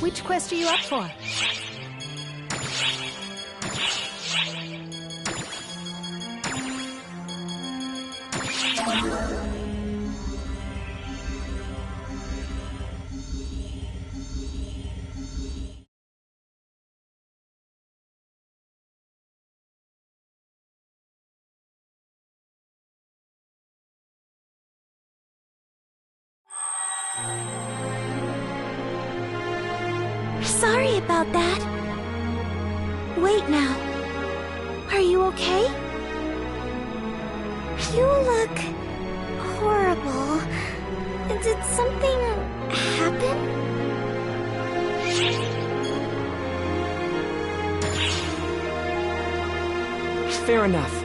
Which quest are you up for? Sorry about that. Wait now. Are you okay? You look horrible. Did something happen? Fair enough.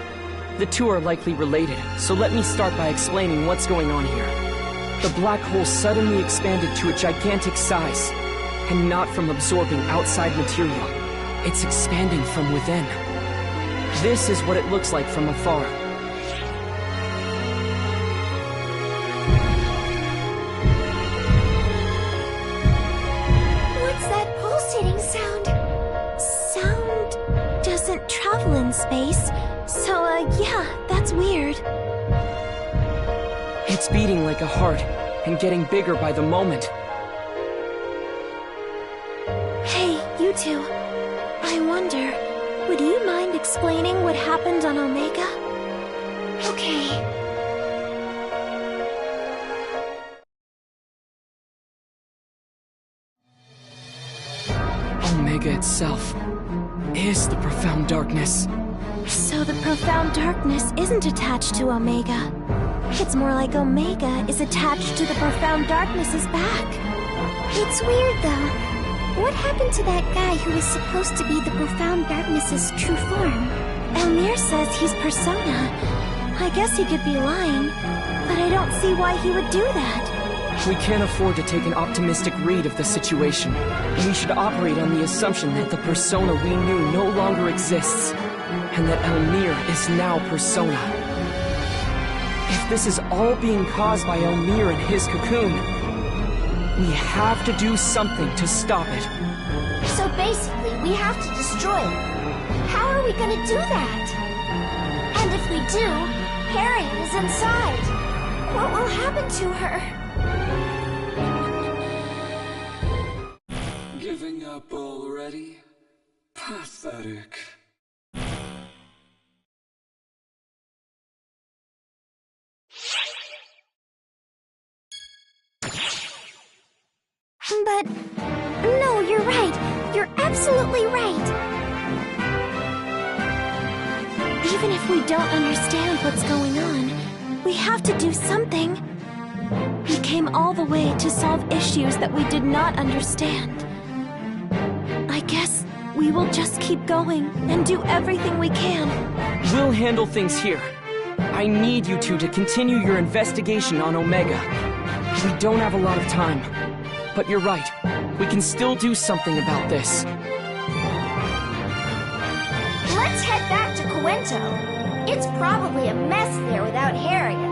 The two are likely related, so let me start by explaining what's going on here. The black hole suddenly expanded to a gigantic size, and not from absorbing outside material. It's expanding from within. This is what it looks like from afar. What's that pulsating sound? Sound doesn't travel in space, so yeah, that's weird. It's beating like a heart, and getting bigger by the moment. Hey, you two. I wonder, would you mind explaining what happened on Omega? Okay. Omega itself is the profound darkness. So the profound darkness isn't attached to Omega. It's more like Omega is attached to the profound darkness's back. It's weird, though. What happened to that guy who was supposed to be the profound darkness's true form? Elmir says he's Persona. I guess he could be lying, but I don't see why he would do that. We can't afford to take an optimistic read of the situation. We should operate on the assumption that the Persona we knew no longer exists, and that Elmir is now Persona. If this is all being caused by Elmir and his cocoon, we have to do something to stop it. So basically, we have to destroy it. How are we gonna do that? And if we do, Harriet is inside. What will happen to her? Giving up already? Pathetic. But... no, you're right. You're absolutely right. Even if we don't understand what's going on, we have to do something. We came all the way to solve issues that we did not understand. I guess we will just keep going and do everything we can. We'll handle things here. I need you two to continue your investigation on Omega. We don't have a lot of time. But you're right. We can still do something about this. Let's head back to Cuento. It's probably a mess there without Harriet.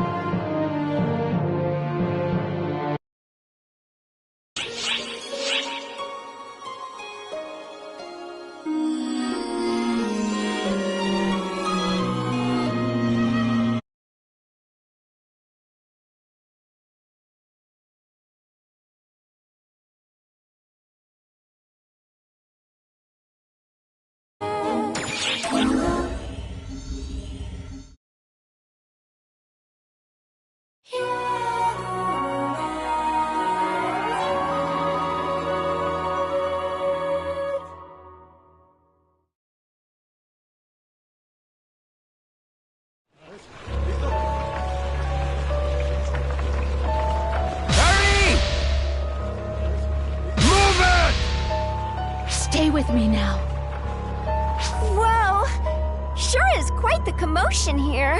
with me now. Whoa! Sure is quite the commotion here.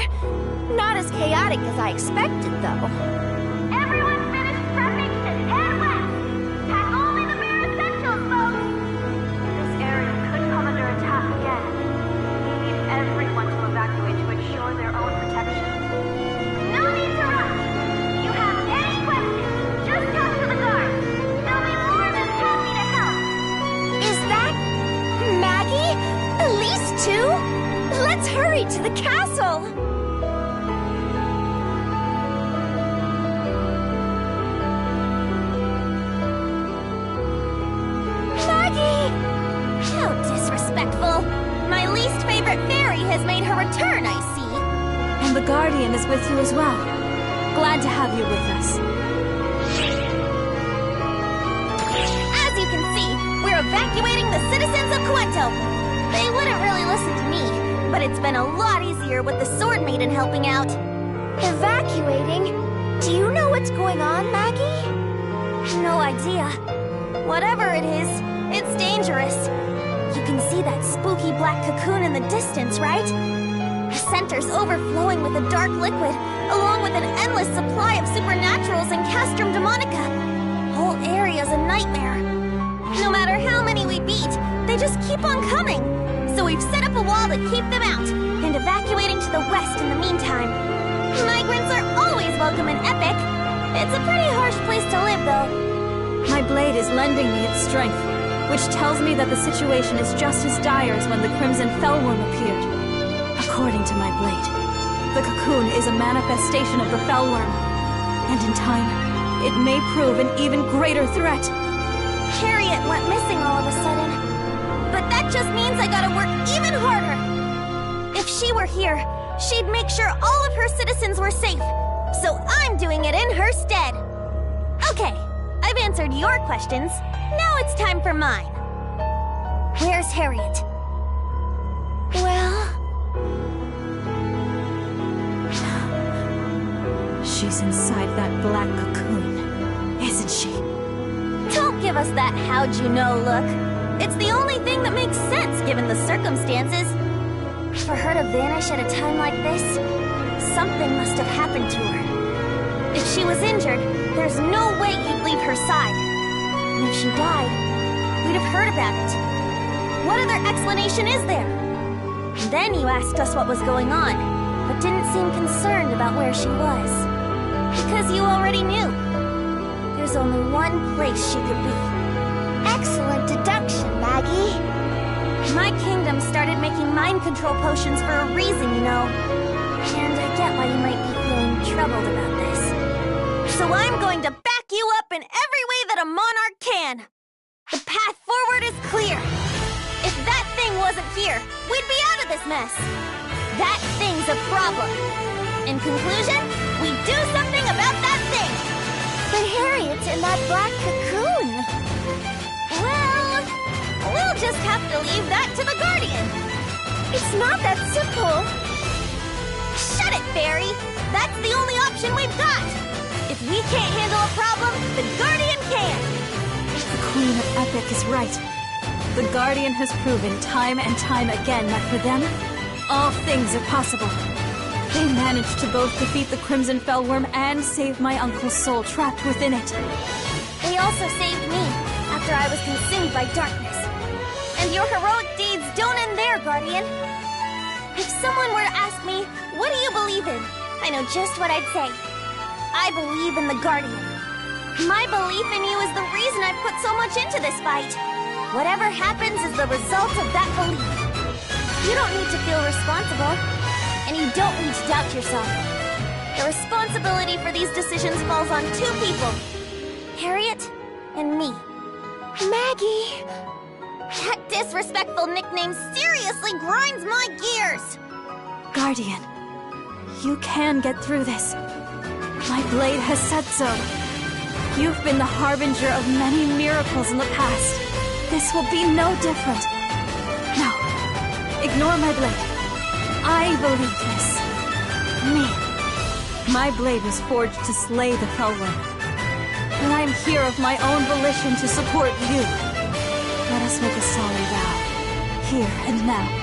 Not as chaotic as I expected, though. Everyone finish prepping to head west! Pack only the bare essentials, folks! This area could come under attack again. We need everyone to evacuate to ensure their own protection. No need to rush! If you have any questions, just talk to the guards. They'll be more than happy to help! Is that Maggie? Elise too? Let's hurry to the castle! Maggie! How disrespectful! My least favorite fairy has made her return, I see. And the Guardian is with you as well. Glad to have you with us. As you can see, we're evacuating the citizens of Cuento. They wouldn't really listen to me, but it's been a lot easier with the Sword Maiden helping out. Evacuating? Do you know what's going on, Maggie? No idea. Whatever it is, it's dangerous. You can see that spooky black cocoon in the distance, right? The center's overflowing with a dark liquid, along with an endless supply of supernaturals and castrum demonica. Whole area's a nightmare. No matter how many we beat, they just keep on coming. So we've set up a wall to keep them out, and evacuating to the west in the meantime. Migrants are always welcome in Epic. It's a pretty harsh place to live, though. My blade is lending me its strength, which tells me that the situation is just as dire as when the Crimson Fellworm appeared. According to my blade, the cocoon is a manifestation of the Fellworm, and in time, it may prove an even greater threat. Harriet went missing all of a sudden. But that just means I gotta work even harder. If she were here, she'd make sure all of her citizens were safe. So I'm doing it in her stead. Okay, I've answered your questions. Now it's time for mine. Where's Harriet? Well... She's inside that black cocoon, isn't she? Don't give us that how'd you know look. It's the only thing that makes sense given the circumstances. For her to vanish at a time like this, something must have happened to her. If she was injured, there's no way you'd leave her side. And if she died, we'd have heard about it. What other explanation is there? And then you asked us what was going on, but didn't seem concerned about where she was. Because you already knew. There's only one place she could be. Excellent deduction, Maggie. My kingdom started making mind control potions for a reason, you know. And I get why you might be feeling troubled about this. So I'm going to back you up in every way that a monarch can. The path forward is clear. If that thing wasn't here, we'd be out of this mess. That thing's a problem. In conclusion, we do something about that thing. But Harriet's in that black cocoon. Well, we'll just have to leave that to the Guardian. It's not that simple. Shut it, Fairy. That's the only option we've got. If we can't handle a problem, the Guardian can. The Queen of Epic is right. The Guardian has proven time and time again that for them, all things are possible. They managed to both defeat the Crimson Fellworm and save my uncle's soul trapped within it. They also saved me after I was consumed by darkness. And your heroic deeds don't end there, Guardian. If someone were to ask me, what do you believe in? I know just what I'd say. I believe in the Guardian. My belief in you is the reason I've put so much into this fight. Whatever happens is the result of that belief. You don't need to feel responsible. And you don't need to doubt yourself. The responsibility for these decisions falls on two people. Harriet and me. Maggie! That disrespectful nickname seriously grinds my gears! Guardian, you can get through this. My blade has said so. You've been the harbinger of many miracles in the past. This will be no different. No, ignore my blade. I believe this. Me. My blade was forged to slay the Fellworm. And I am here of my own volition to support you. Let us make a solemn vow, here and now.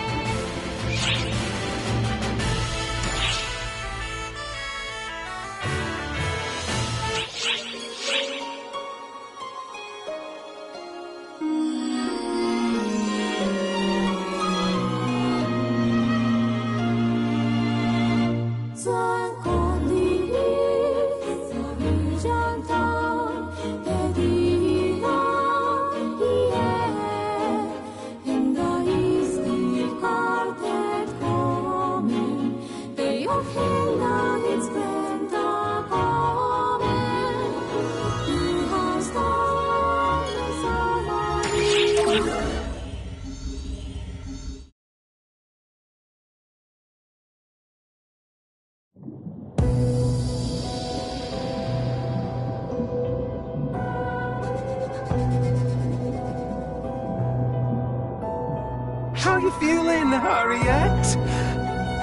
How you feeling, Harriet?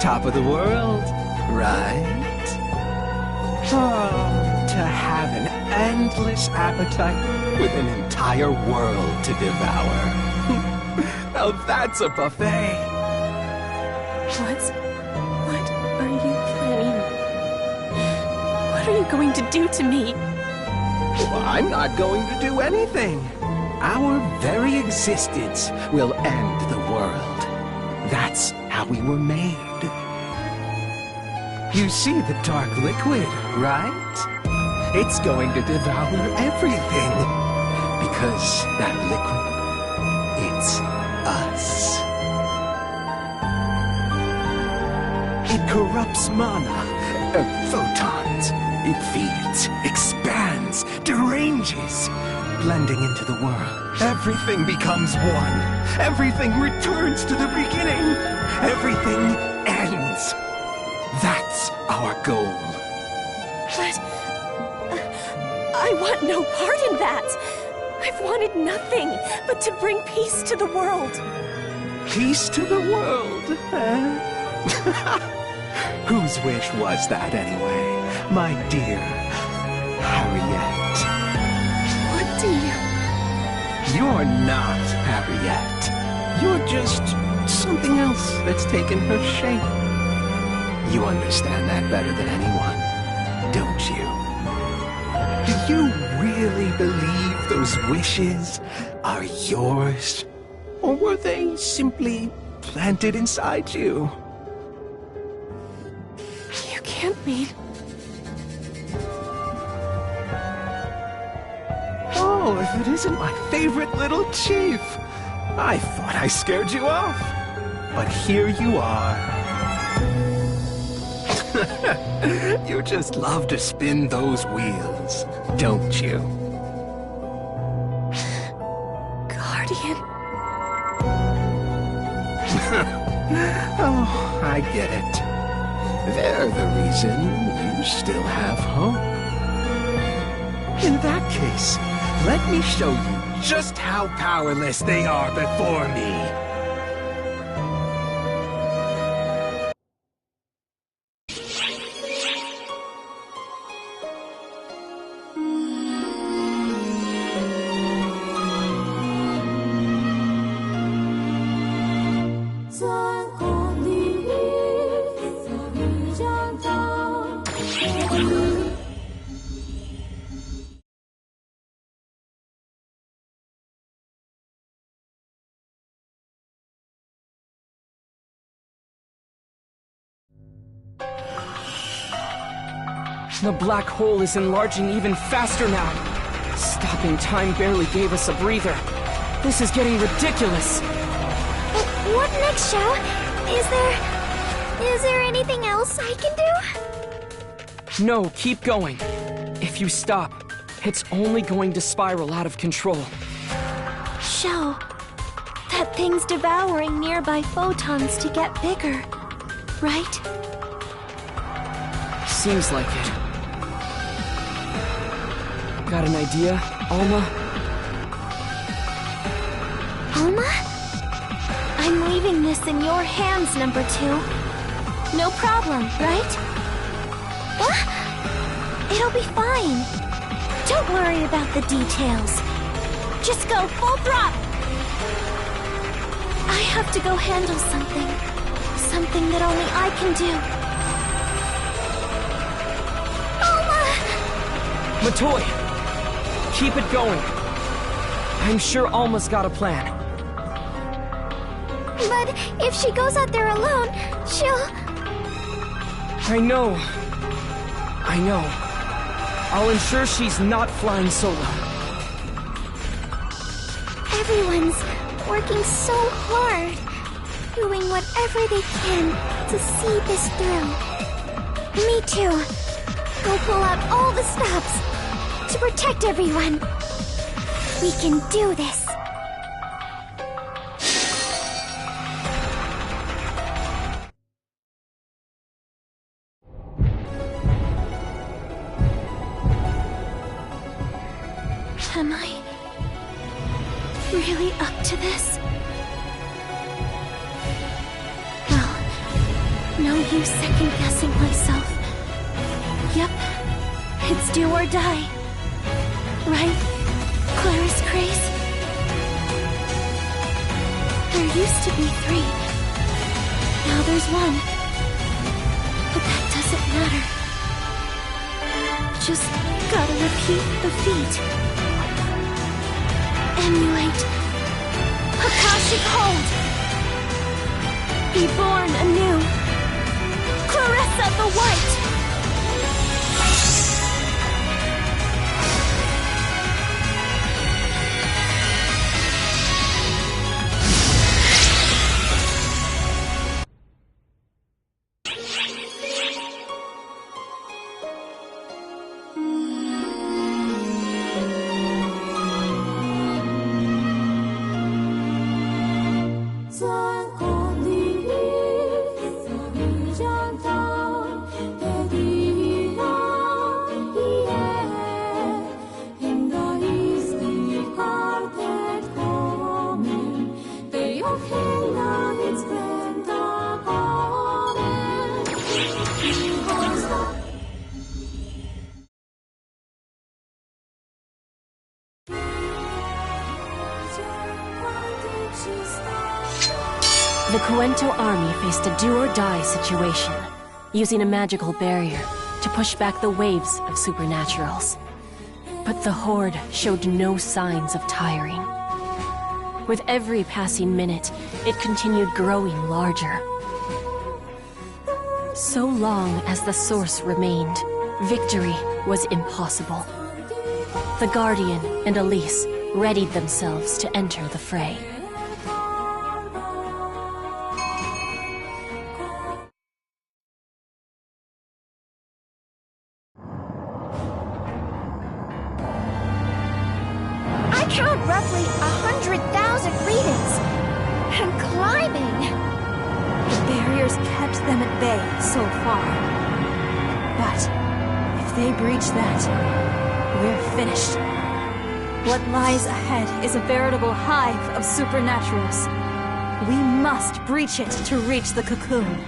Top of the world, right? Oh, to have an endless appetite with an entire world to devour. Now that's a buffet. What are you planning? What are you going to do to me? Well, I'm not going to do anything. Our very existence will end the world. That's how we were made. You see the dark liquid, right? It's going to devour everything. Because that liquid, it's us. It corrupts mana, photons. It feeds, expands, deranges. Blending into the world, everything becomes one. Everything returns to the beginning. Everything ends. That's our goal. But I want no part in that. I've wanted nothing but to bring peace to the world. Peace to the world, huh? Whose wish was that anyway, my dear Harriet? You're not Harriet. You're just something else that's taken her shape. You understand that better than anyone, don't you? Do you really believe those wishes are yours? Or were they simply planted inside you? You can't mean... Oh, if it isn't my favorite little chief! I thought I scared you off. But here you are. You just love to spin those wheels, don't you? Guardian. Oh, I get it. They're the reason you still have hope. In that case, let me show you just how powerless they are before me. The black hole is enlarging even faster now. Stopping time barely gave us a breather. This is getting ridiculous. What next, Shao? Is there anything else I can do? No, keep going. If you stop, it's only going to spiral out of control. Shao, that thing's devouring nearby photons to get bigger, right? Seems like it. Got an idea, Alma? Alma? I'm leaving this in your hands, number 2. No problem, right? What? It'll be fine. Don't worry about the details. Just go full throttle. I have to go handle something. Something that only I can do. Alma! Matoy! Keep it going. I'm sure Alma's got a plan. But if she goes out there alone, she'll... I know. I'll ensure she's not flying solo. Everyone's working so hard, doing whatever they can to see this through. Me too. Go pull out all the stops to protect everyone. We can do this. Am I really up to this? Well, no use second-guessing myself. Yep, it's do or die. Right, Claris Craze? There used to be 3. Now there's 1. But that doesn't matter. Just gotta repeat the feat. Emulate Akashic Hold. Be born anew. Clarissa the White. The Cuento army faced a do-or-die situation, using a magical barrier to push back the waves of supernaturals. But the Horde showed no signs of tiring. With every passing minute, it continued growing larger. So long as the source remained, victory was impossible. The Guardian and Elise readied themselves to enter the fray. Count roughly 100,000 readings. And climbing. The barriers kept them at bay so far. But if they breach that, we're finished. What lies ahead is a veritable hive of supernaturals. We must breach it to reach the cocoon.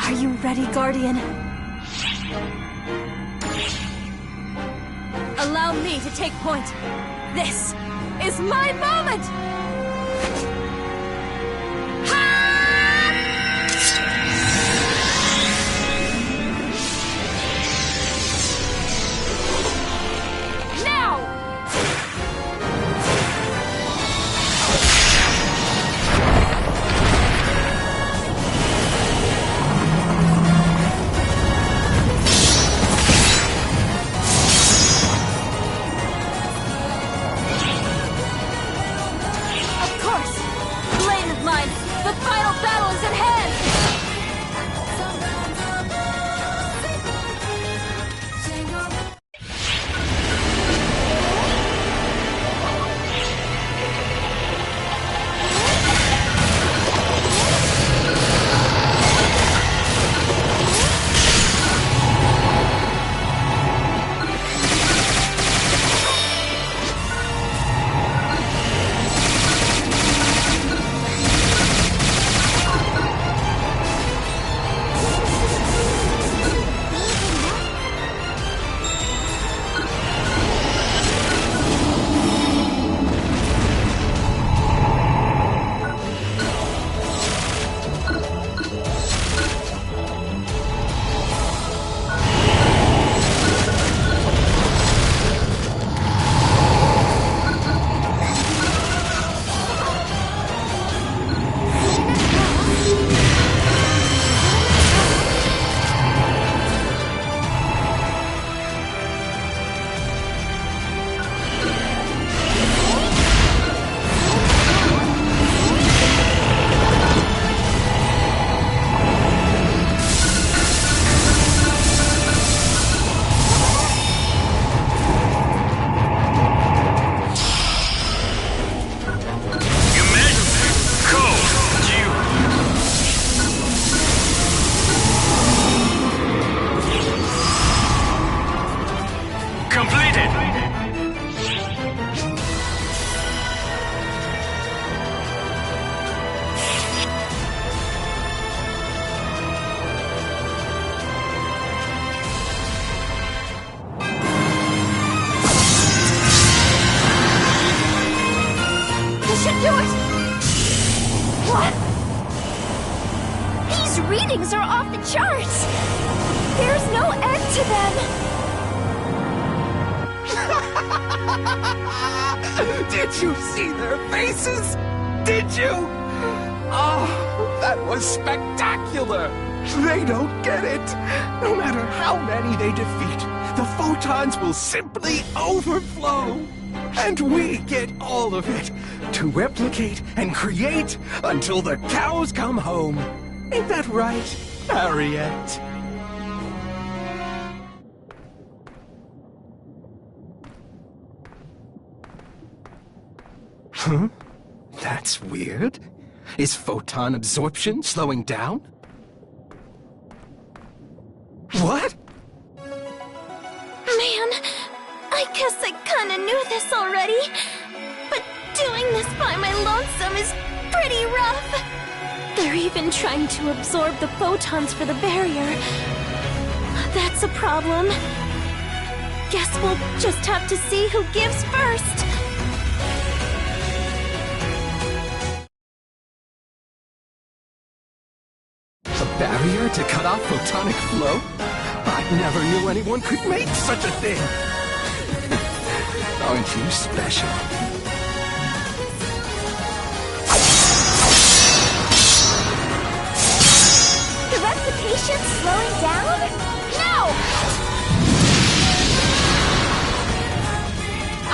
Are you ready, Guardian? Allow me to take point. This is my moment! mannerisms are off the charts! There's no end to them! Did you see their faces? Did you? Oh, that was spectacular! They don't get it. No matter how many they defeat, the photons will simply overflow. And we get all of it to replicate and create until the cows come home. Ain't that right, Harriet? Huh? That's weird. Is photon absorption slowing down? What? Man, I guess I kinda knew this already. But doing this by my lonesome is pretty rough. They're even trying to absorb the photons for the barrier. That's a problem. Guess we'll just have to see who gives first. A barrier to cut off photonic flow? I never knew anyone could make such a thing! Aren't you special? The replication's slowing down? No!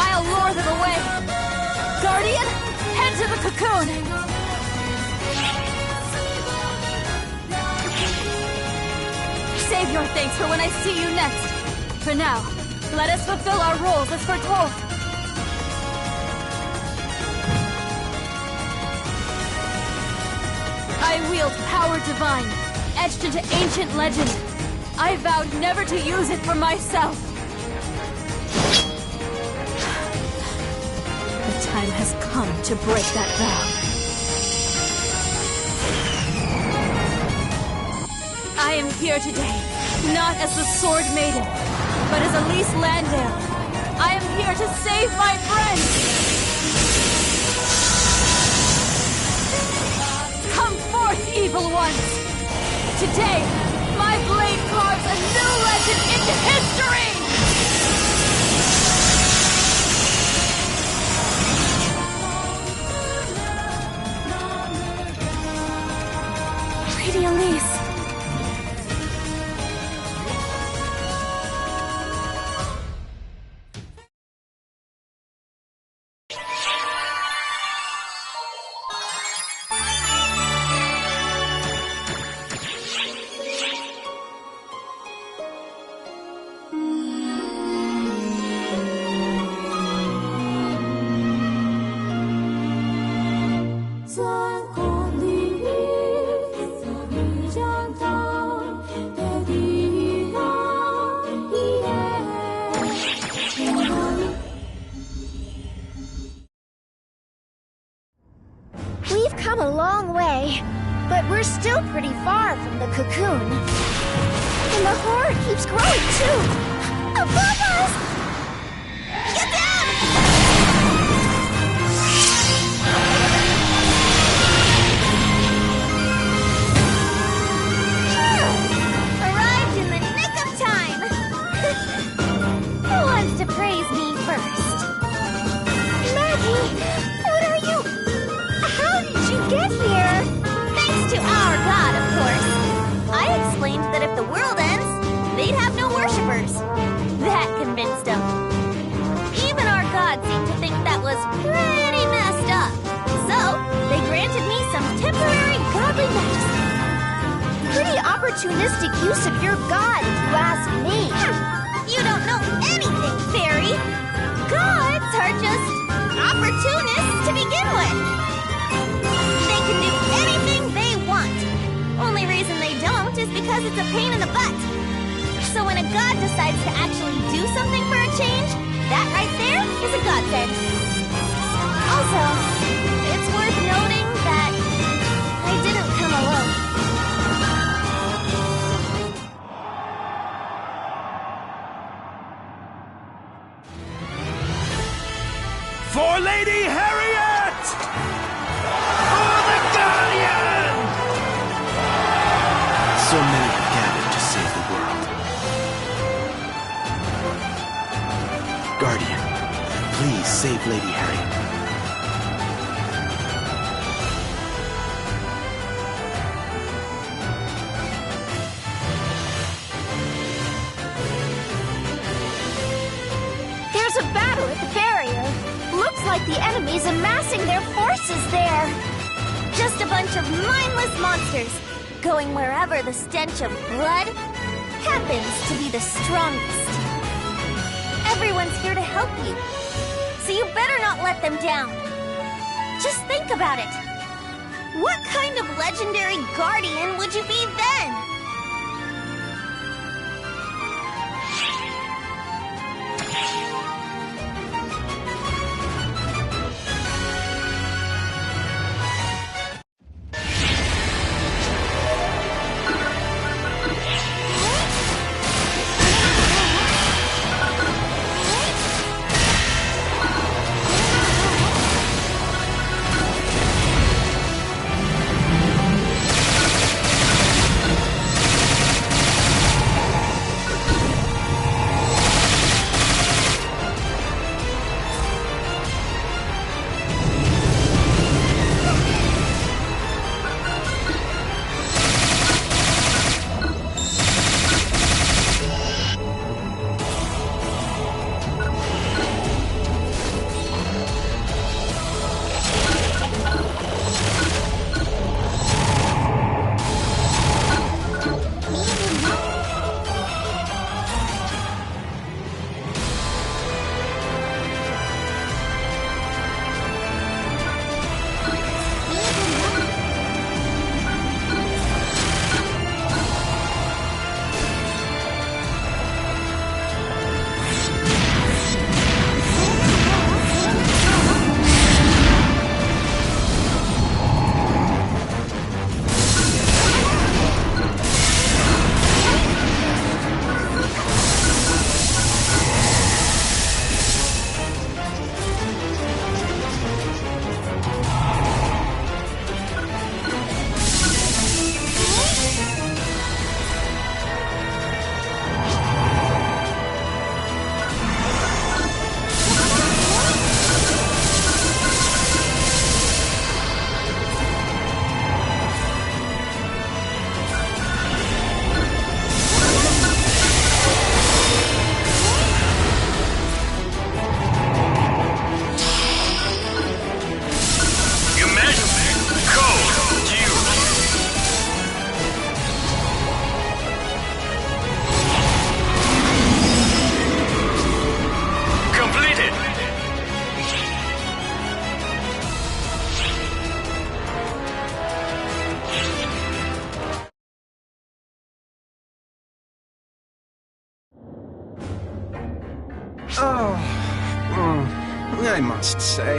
I'll lure them away. Guardian, head to the cocoon. Save your thanks for when I see you next. For now, let us fulfill our roles as foretold. I wield power divine, etched into ancient legend. I vowed never to use it for myself. The time has come to break that vow. I am here today, not as the Sword Maiden, but as Elise Landale. I am here to save my friends! Come forth, evil ones! Today, my blade carves a new legend into history! Lady Elise. We've come a long way, but we're still pretty far from the cocoon. And the horde keeps growing, too! Above us! Get down! Arrived in the nick of time! Who wants to praise me first? Maggie, what are you... How did you get here? Thanks to our god, of course. I explained that if the world ends, they'd have no worshippers. That convinced them. Even our god seemed to think that was pretty messed up. So, they granted me some temporary godliness. Pretty opportunistic use of your god, if you ask me. You don't know anything, fairy. Gods are just opportunists to begin with. They can do anything they want. Only reason they don't is because it's a pain in the butt. So when a god decides to actually do something for a change, that right there is a godsend. Also, it's worth noting that I didn't come alone. For Lady Harriet! For the Guardian! Please save Lady Harriet. There's a battle at the barrier. Looks like the enemy's amassing their forces there. Just a bunch of mindless monsters, going wherever the stench of blood happens to be the strongest. Everyone's here to help you, so you better not let them down. Just think about it. What kind of legendary guardian would you be then? I must say,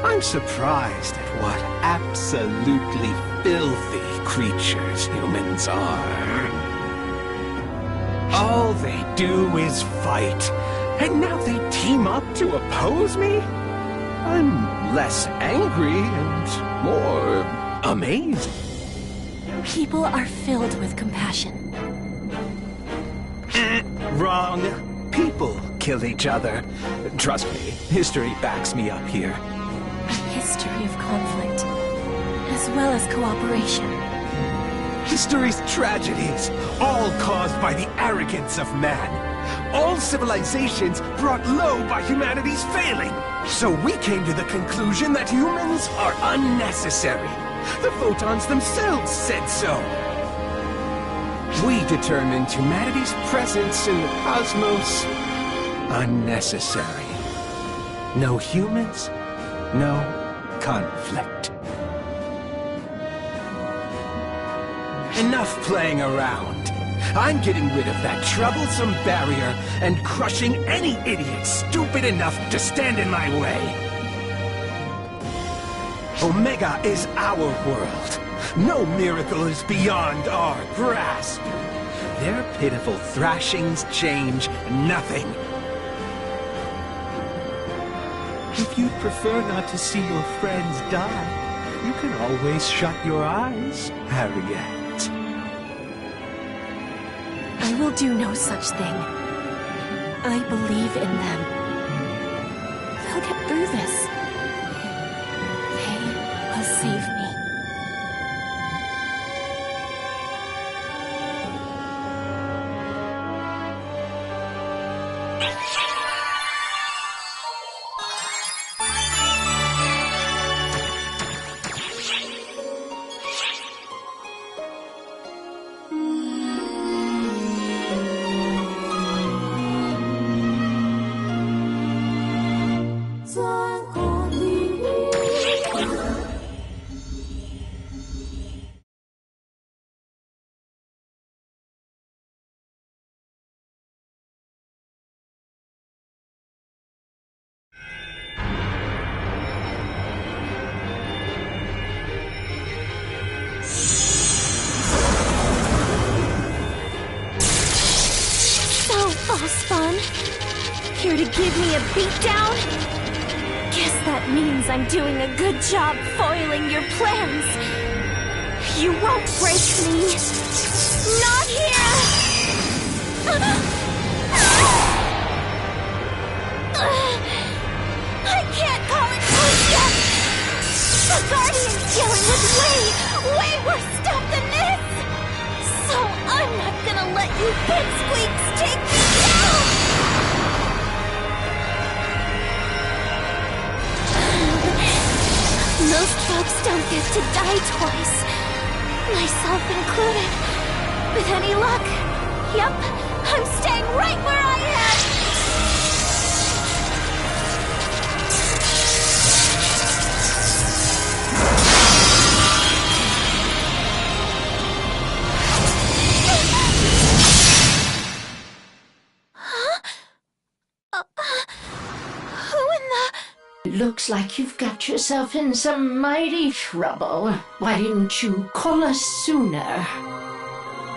I'm surprised at what absolutely filthy creatures humans are. All they do is fight, and now they team up to oppose me? I'm less angry and more amazed. People are filled with compassion. Wrong. People kill each other. Trust me, history backs me up here. A history of conflict, as well as cooperation. History's tragedies, all caused by the arrogance of man. All civilizations brought low by humanity's failing. So we came to the conclusion that humans are unnecessary. The photons themselves said so. We determined humanity's presence in the cosmos unnecessary. No humans, no conflict. Enough playing around. I'm getting rid of that troublesome barrier and crushing any idiot stupid enough to stand in my way. Omega is our world. No miracle is beyond our grasp. Their pitiful thrashings change nothing. If you'd prefer not to see your friends die, you can always shut your eyes, Harriet. I will do no such thing. I believe in them. I'll get through this. They will save me. Spawn, here to give me a beatdown? Guess that means I'm doing a good job foiling your plans. You won't break me. Not here! I can't call it quits yet! The Guardian's dealing with way worse stuff than this! So I'm not gonna let you pipsqueaks take me down! Most folks don't get to die twice. Myself included. With any luck, yep, I'm staying right where I am! Looks like you've got yourself in some mighty trouble. Why didn't you call us sooner?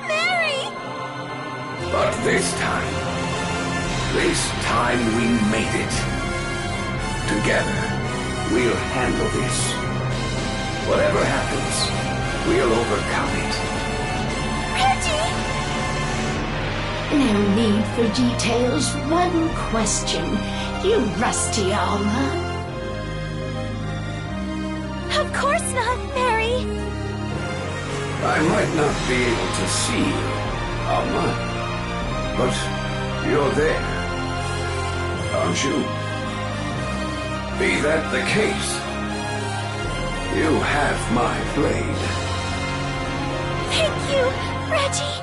Mary! But this time we made it. Together, we'll handle this. Whatever happens, we'll overcome it. Reggie! No need for details. One question. You rusty armor. Of course not, Mary! I might not be able to see you, Alma, but you're there, aren't you? Be that the case, you have my blade. Thank you, Reggie!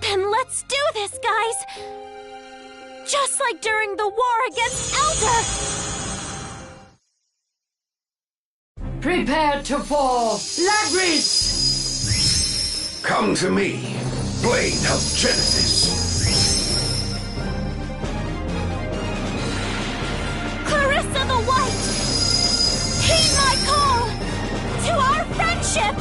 Then let's do this, guys! Just like during the war against Elder! Prepare to fall, Lagris! Come to me, Blade of Genesis. Clarissa the White! Heed my call to our friendship!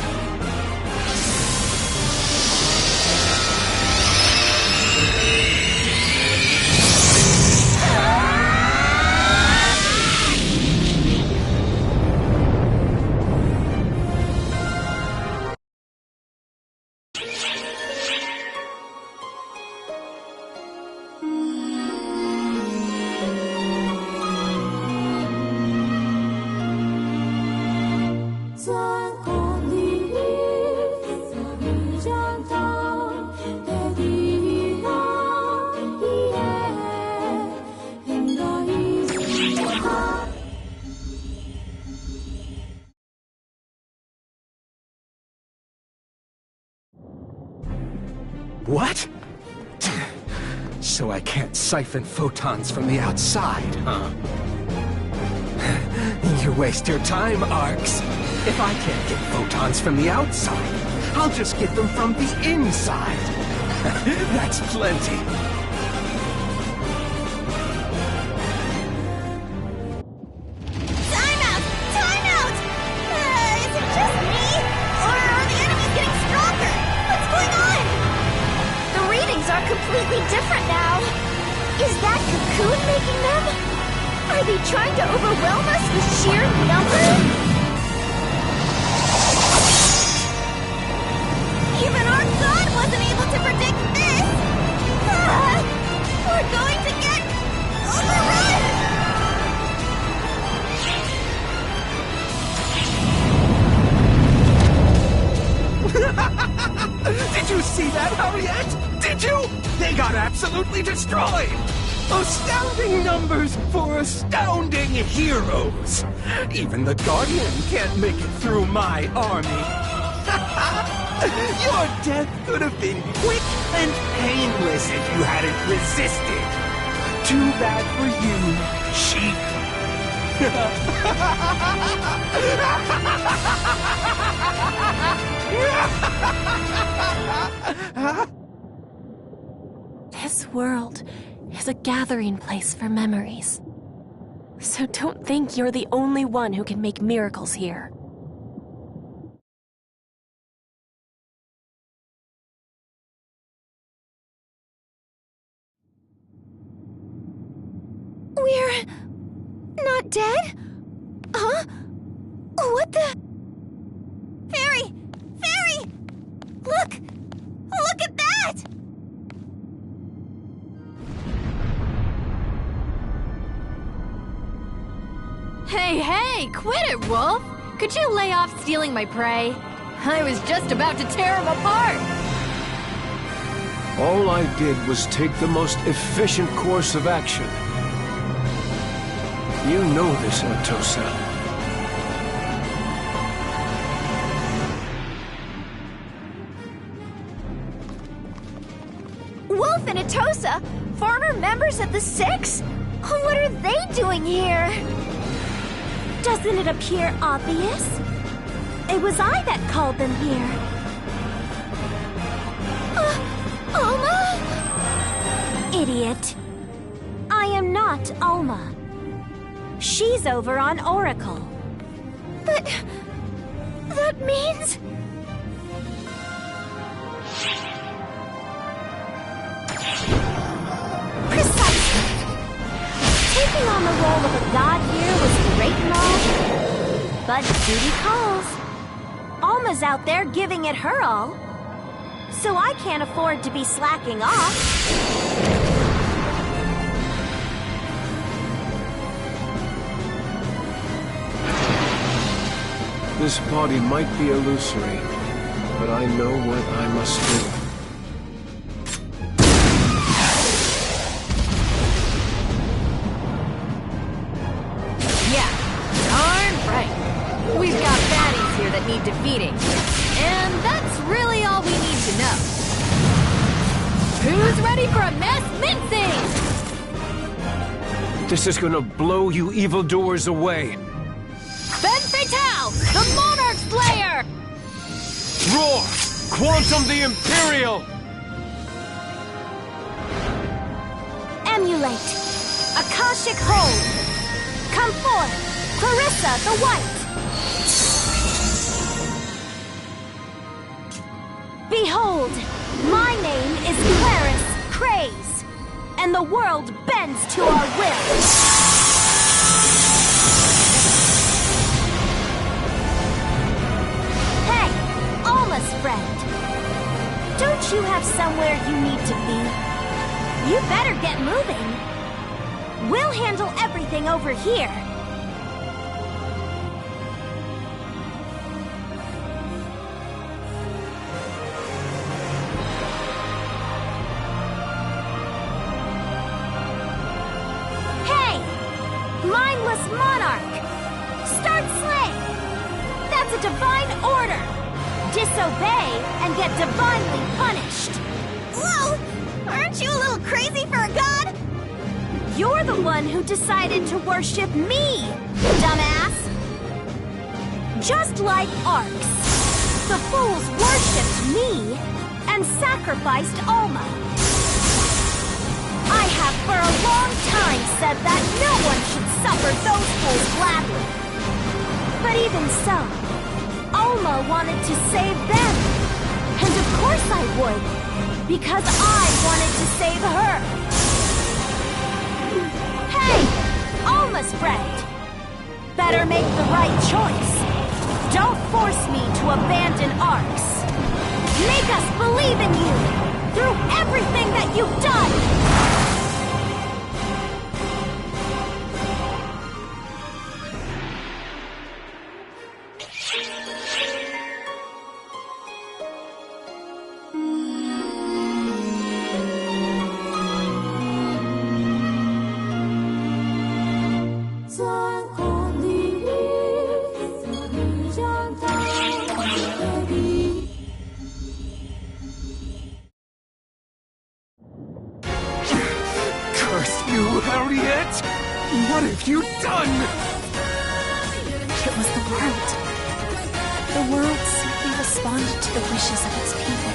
What? So I can't siphon photons from the outside, huh? You waste your time, Arcs. If I can't get photons from the outside, I'll just get them from the inside. That's plenty. Time out! Time out! Is it just me? Or are the enemies getting stronger? What's going on? The readings are completely different now. Is that Cocoon making them? Are they trying to overwhelm us with sheer numbers? Even our god wasn't able to predict this! We're going to get completely destroyed! Astounding numbers for astounding heroes! Even the Guardian can't make it through my army! Your death could have been quick and painless if you hadn't resisted! Too bad for you, sheep! This world is a gathering place for memories. So don't think you're the only one who can make miracles here. We're not dead? Huh? What the? Fairy! Fairy! Look! Look at that! Hey, quit it, Wolf! Could you lay off stealing my prey? I was just about to tear him apart! All I did was take the most efficient course of action. You know this, Atosa. Wolf and Atosa? Former members of the Six? What are they doing here? Doesn't it appear obvious? It was I that called them here. Alma? Idiot. I am not Alma. She's over on Oracle. But that means... Precisely. Taking on the role of a god here was great and all, but duty calls. Alma's out there giving it her all, so I can't afford to be slacking off. This body might be illusory, but I know what I must do. Yeah, darn right. We've got baddies here that need defeating. And that's really all we need to know. Who's ready for a mass mincing? This is gonna blow you evildoers away. Phantasy, the Monarch Slayer! Roar! Quantum the Imperial! Emulate. Akashic Hold. Come forth. Clarissa the White. Behold, my name is Clarice Craze, and the world bends to our will. Hey, Alma's friend. Don't you have somewhere you need to be? You better get moving. We'll handle everything over here. Hey! Mindless Monarch! Start slaying! That's a divine order! Disobey and get divinely punished! Whoa! Aren't you a little crazy for a god? You're the one who decided to worship me, dumbass! Just like Arx, the fools worshipped me and sacrificed Alma. I have for a long time said that no one should suffer those fools gladly. But even so, Alma wanted to save them. And of course I would, because I wanted to save her. Hey, Alma's friend. Better make the right choice. Don't force me to abandon Arx. Make us believe in you through everything that you've done. Harriet? What have you done? It was the world. The world simply responded to the wishes of its people,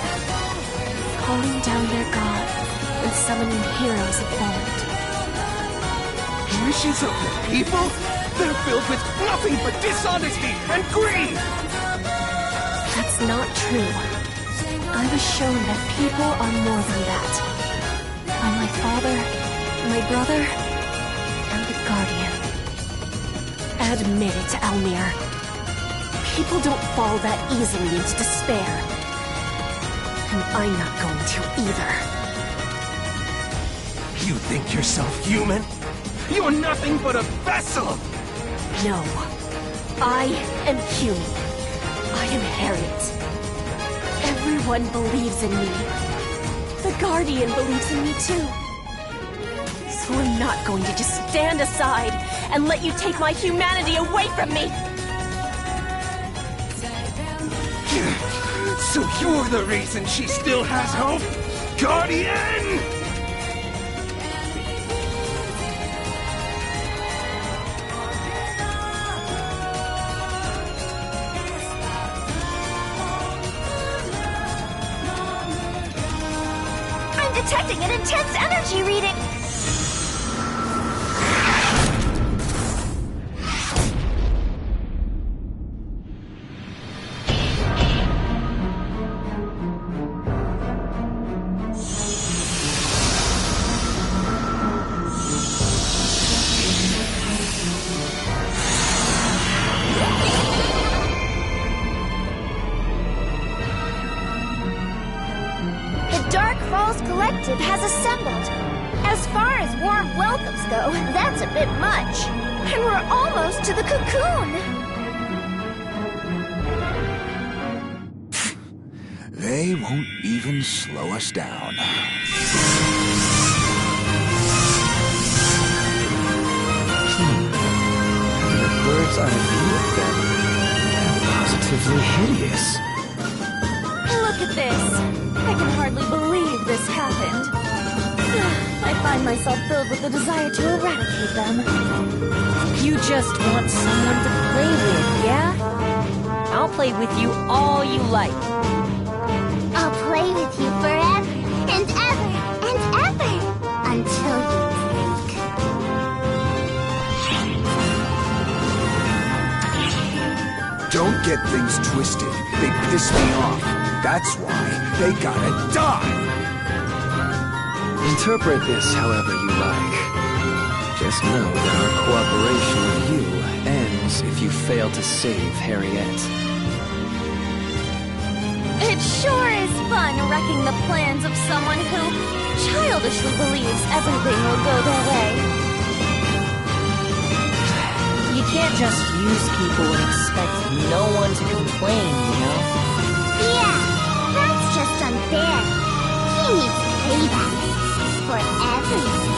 calling down their god and summoning heroes it owned. Wishes of the people? They're filled with nothing but dishonesty and greed! That's not true. I was shown that people are more than that. By my father, my brother, and the Guardian. Admit it, Almir. People don't fall that easily into despair. And I'm not going to either. You think yourself human? You're nothing but a vessel! No. I am human. I am Harriet. Everyone believes in me. The Guardian believes in me too. So I'm not going to just stand aside and let you take my humanity away from me! So you're the reason she still has hope? Guardian! I'm detecting an intense energy reading! Collective has assembled. As far as warm welcomes go, that's a bit much. And we're almost to the cocoon. They won't even slow us down. The bird's eye view of them. They're positively hideous. Look at this! I can hardly believe this happened. I find myself filled with the desire to eradicate them. You just want someone to play with, yeah? I'll play with you all you like. I'll play with you forever and ever and ever until you break. Don't get things twisted. They piss me off. That's why they gotta die! Interpret this however you like. Just know that our cooperation with you ends if you fail to save Harriet. It sure is fun wrecking the plans of someone who childishly believes everything will go their way. You can't just use people and expect no one to complain, you know? Yeah, that's just unfair. He needs payback for everything.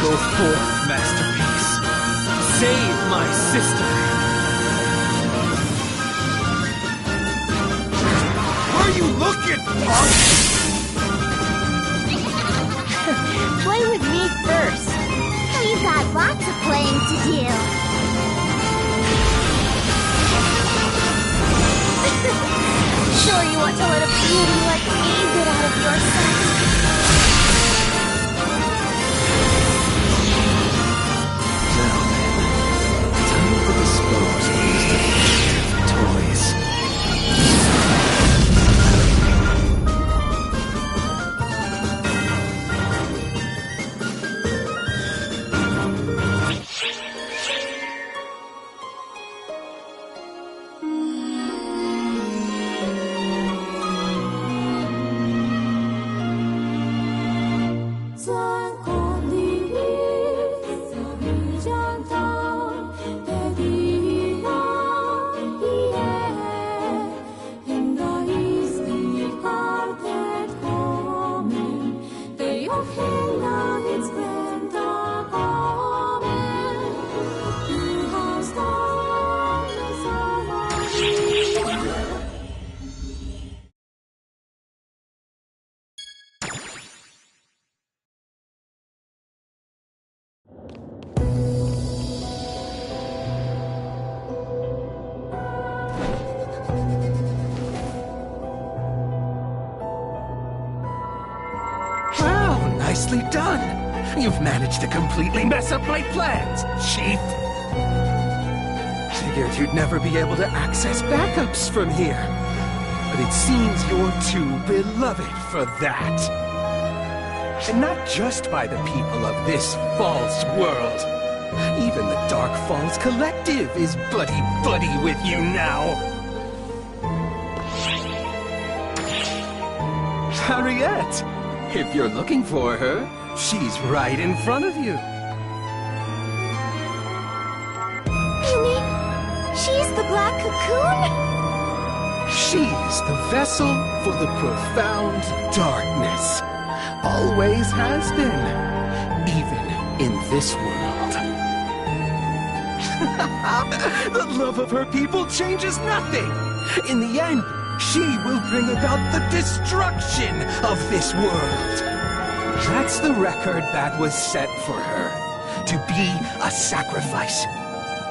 Go forth, masterpiece. Save my sister. Where are you looking, punk? Play with me first. We've got lots of playing to do. Sure you want to let a beauty like me get out of your sight? Now then, time to dispose of these defective toys. beautifully done. You've managed to completely mess up my plans, Chief. Figured you'd never be able to access backups from here. But it seems you're too beloved for that. And not just by the people of this false world. Even the Dark Falls Collective is buddy-buddy with you now. Harriet! If you're looking for her, she's right in front of you. You mean she's the Black Cocoon? She's the vessel for the profound darkness. Always has been, even in this world. The love of her people changes nothing. In the end, she will bring about the destruction of this world. That's the record that was set for her. To be a sacrifice.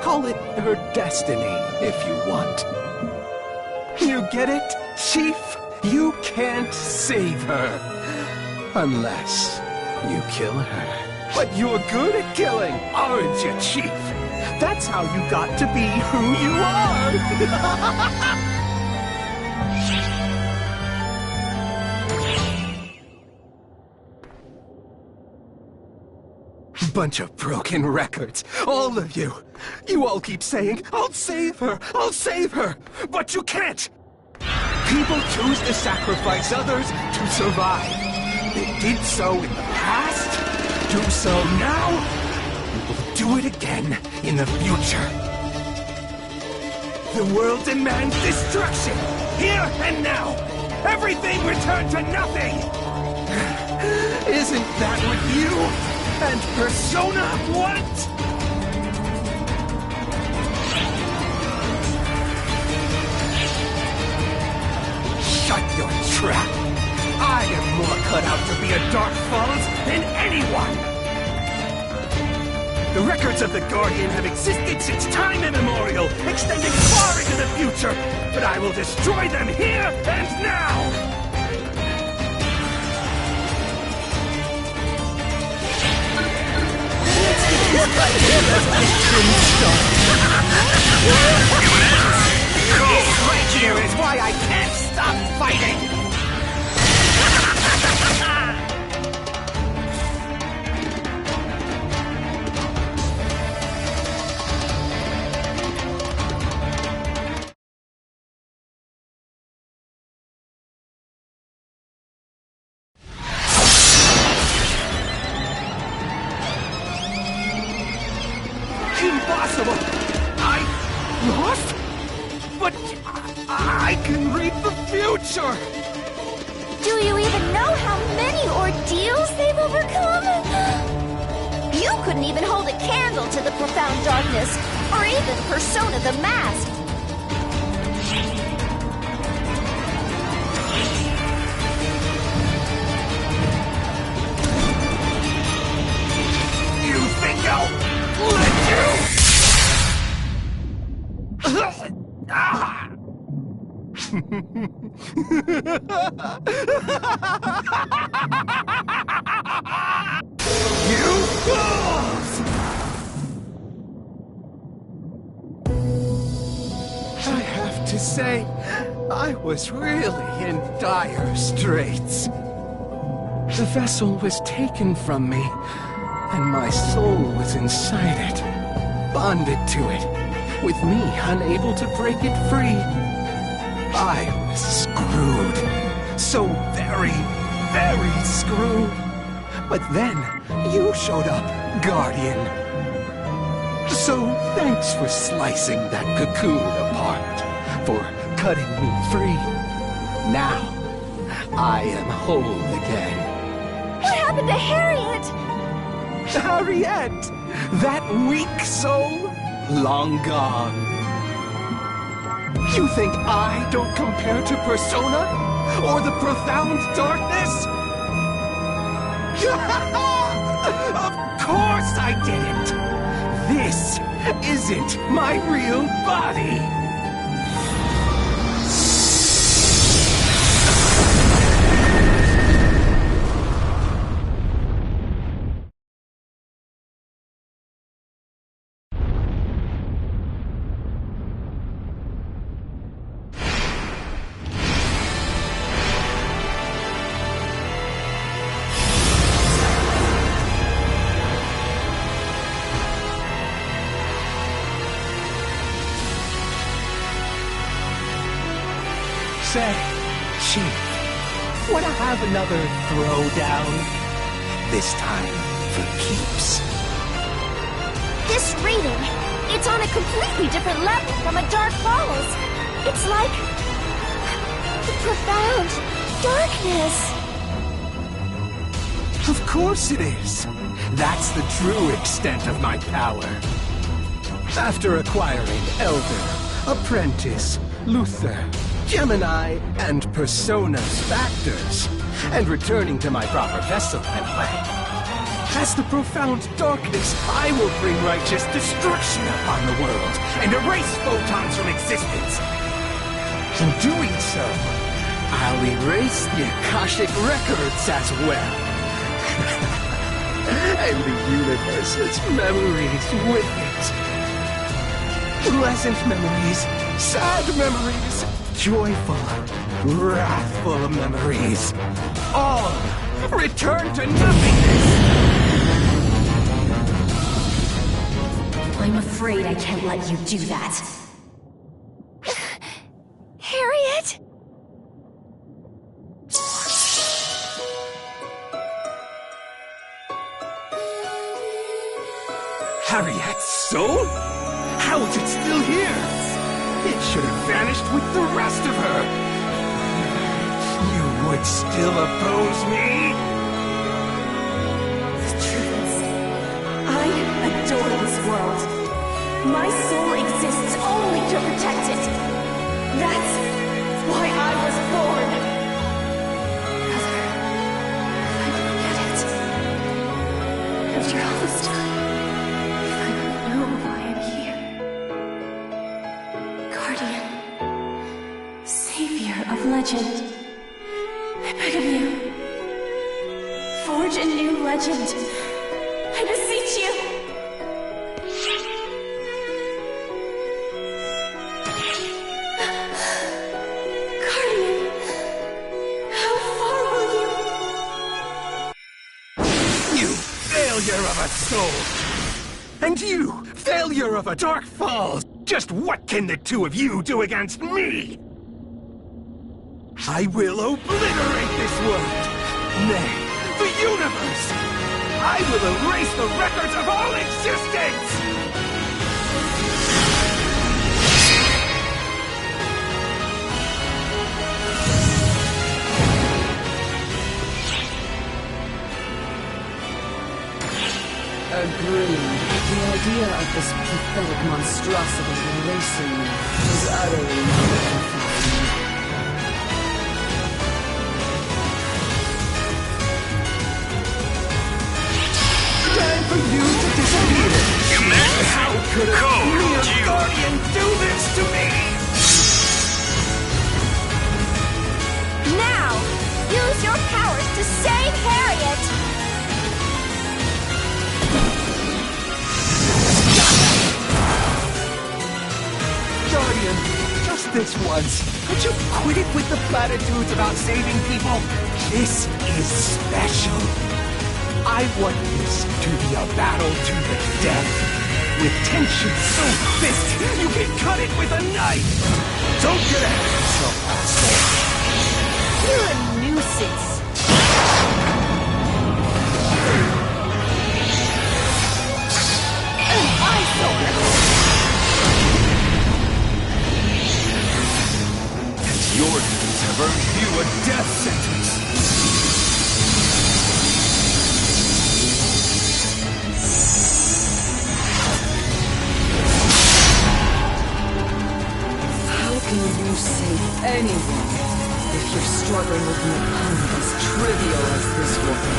Call it her destiny, if you want. You get it, Chief? You can't save her. Unless you kill her. But you're good at killing, aren't you, Chief? That's how you got to be who you are! Bunch of broken records, all of you. You all keep saying, I'll save her, but you can't! People choose to sacrifice others to survive. They did so in the past, do so now, and will do it again in the future. The world demands destruction, here and now! Everything returned to nothing! Isn't that what you and Persona want? Shut your trap! I am more cut out to be a Dark Falls than anyone! The records of the Guardian have existed since time immemorial, extending far into the future, but I will destroy them here and now! This right here is why I can't stop fighting! Impossible! I lost? But I can read the future! Do you even know how many ordeals they've overcome? You couldn't even hold a candle to the profound darkness, or even Persona the Masked. You think I'll let you? You fools! I have to say, I was really in dire straits. The vessel was taken from me, and my soul was inside it, bonded to it, with me unable to break it free. I was screwed. So very, very screwed. But then, you showed up, Guardian. So thanks for slicing that cocoon apart, for cutting me free. Now, I am whole again. What happened to Harriet? Harriet! That weak soul? Long gone. You think I don't compare to Persona? Or the profound darkness? Of course I didn't! This isn't my real body! say? Chief, wanna have another throwdown? This time for keeps. This reading, it's on a completely different level from a Dark Falls. It's like the profound darkness. Of course it is. That's the true extent of my power. After acquiring Elder, Apprentice, Luther, Gemini, and Persona's factors, and returning to my proper vessel anyway. As the profound darkness, I will bring righteous destruction upon the world and erase photons from existence. In doing so, I'll erase the Akashic records as well. And the universe's memories with it. Pleasant memories, sad memories, joyful, wrathful memories. All return to nothingness! I'm afraid I can't let you do that. Harriet? Harriet's soul? How is it still here? It should have vanished with the rest of her. You would still oppose me? The truth is, I adore this world. My soul exists only to protect it. That's why I was born. Brother, I don't get it. After all this time, I don't know why I'm here. Guardian, savior of legend, I beg of you, forge a new legend. I beseech you. Guardian, how far will you? You failure of a soul! And you, failure of a Dark Falls! Just what can the two of you do against me? I will obliterate this world! Nay, the universe! I will erase the records of all existence! Agreed. The idea of this pathetic monstrosity erasing me is utterly mortifying. Time for you to disappear! How could a mere guardian do this to me? Now, use your powers to save Harriet! Guardian, just this once, could you quit it with the platitudes about saving people? This is special. I want this to be a battle to the death, with tension so thick you can cut it with a knife. Don't get ahead of yourself, asshole. You're a nuisance. An eyesore. Your deeds have earned you a death sentence. How can you save anyone if you're struggling with an opponent as trivial as this will be?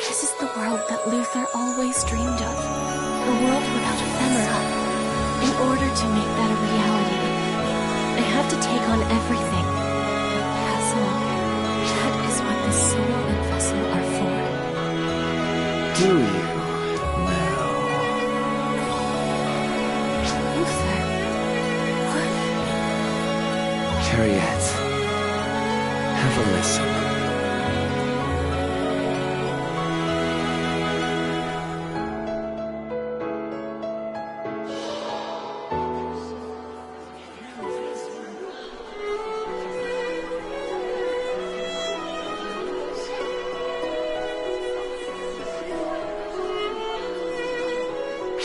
This is the world that Luther always dreamed of. A world without ephemera. In order to make that a reality, I have to take on everything. Pass on. That is what the soul and vessel are for. Do you now? Luther, what? Harriet, never listen.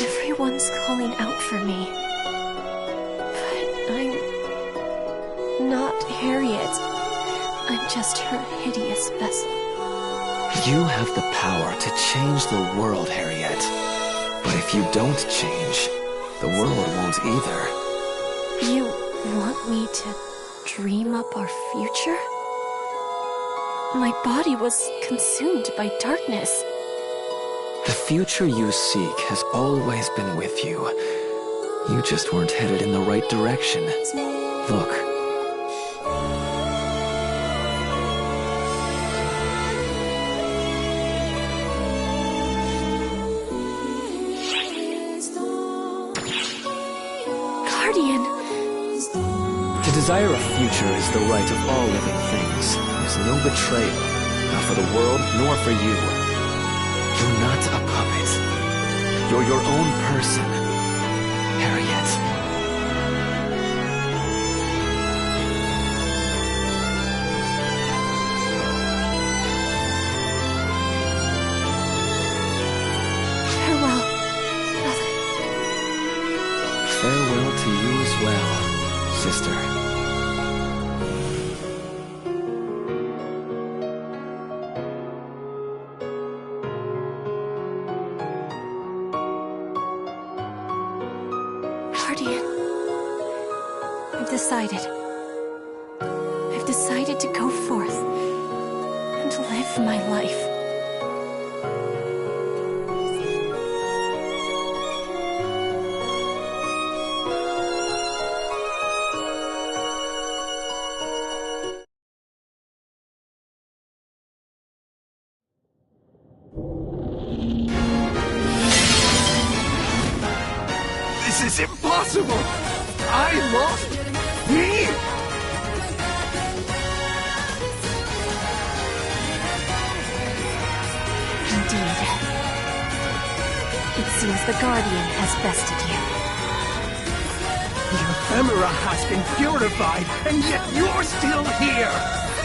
Everyone's calling out for me. But I'm not Harriet. I'm just her hideous vessel. You have the power to change the world, Harriet. But if you don't change, the world won't either. You want me to dream up our future? My body was consumed by darkness. The future you seek has always been with you. You just weren't headed in the right direction. Look. Guardian! To desire a future is the right of all living things. There's no betrayal, not for the world nor for you. You're not a puppet. You're your own person, Harriet. Farewell, brother. Farewell to you as well, sister. Guardian, I've decided to go forth and live my life. This is impossible! I lost? Me? Indeed. It seems the Guardian has bested you. The ephemera has been purified, and yet you're still here!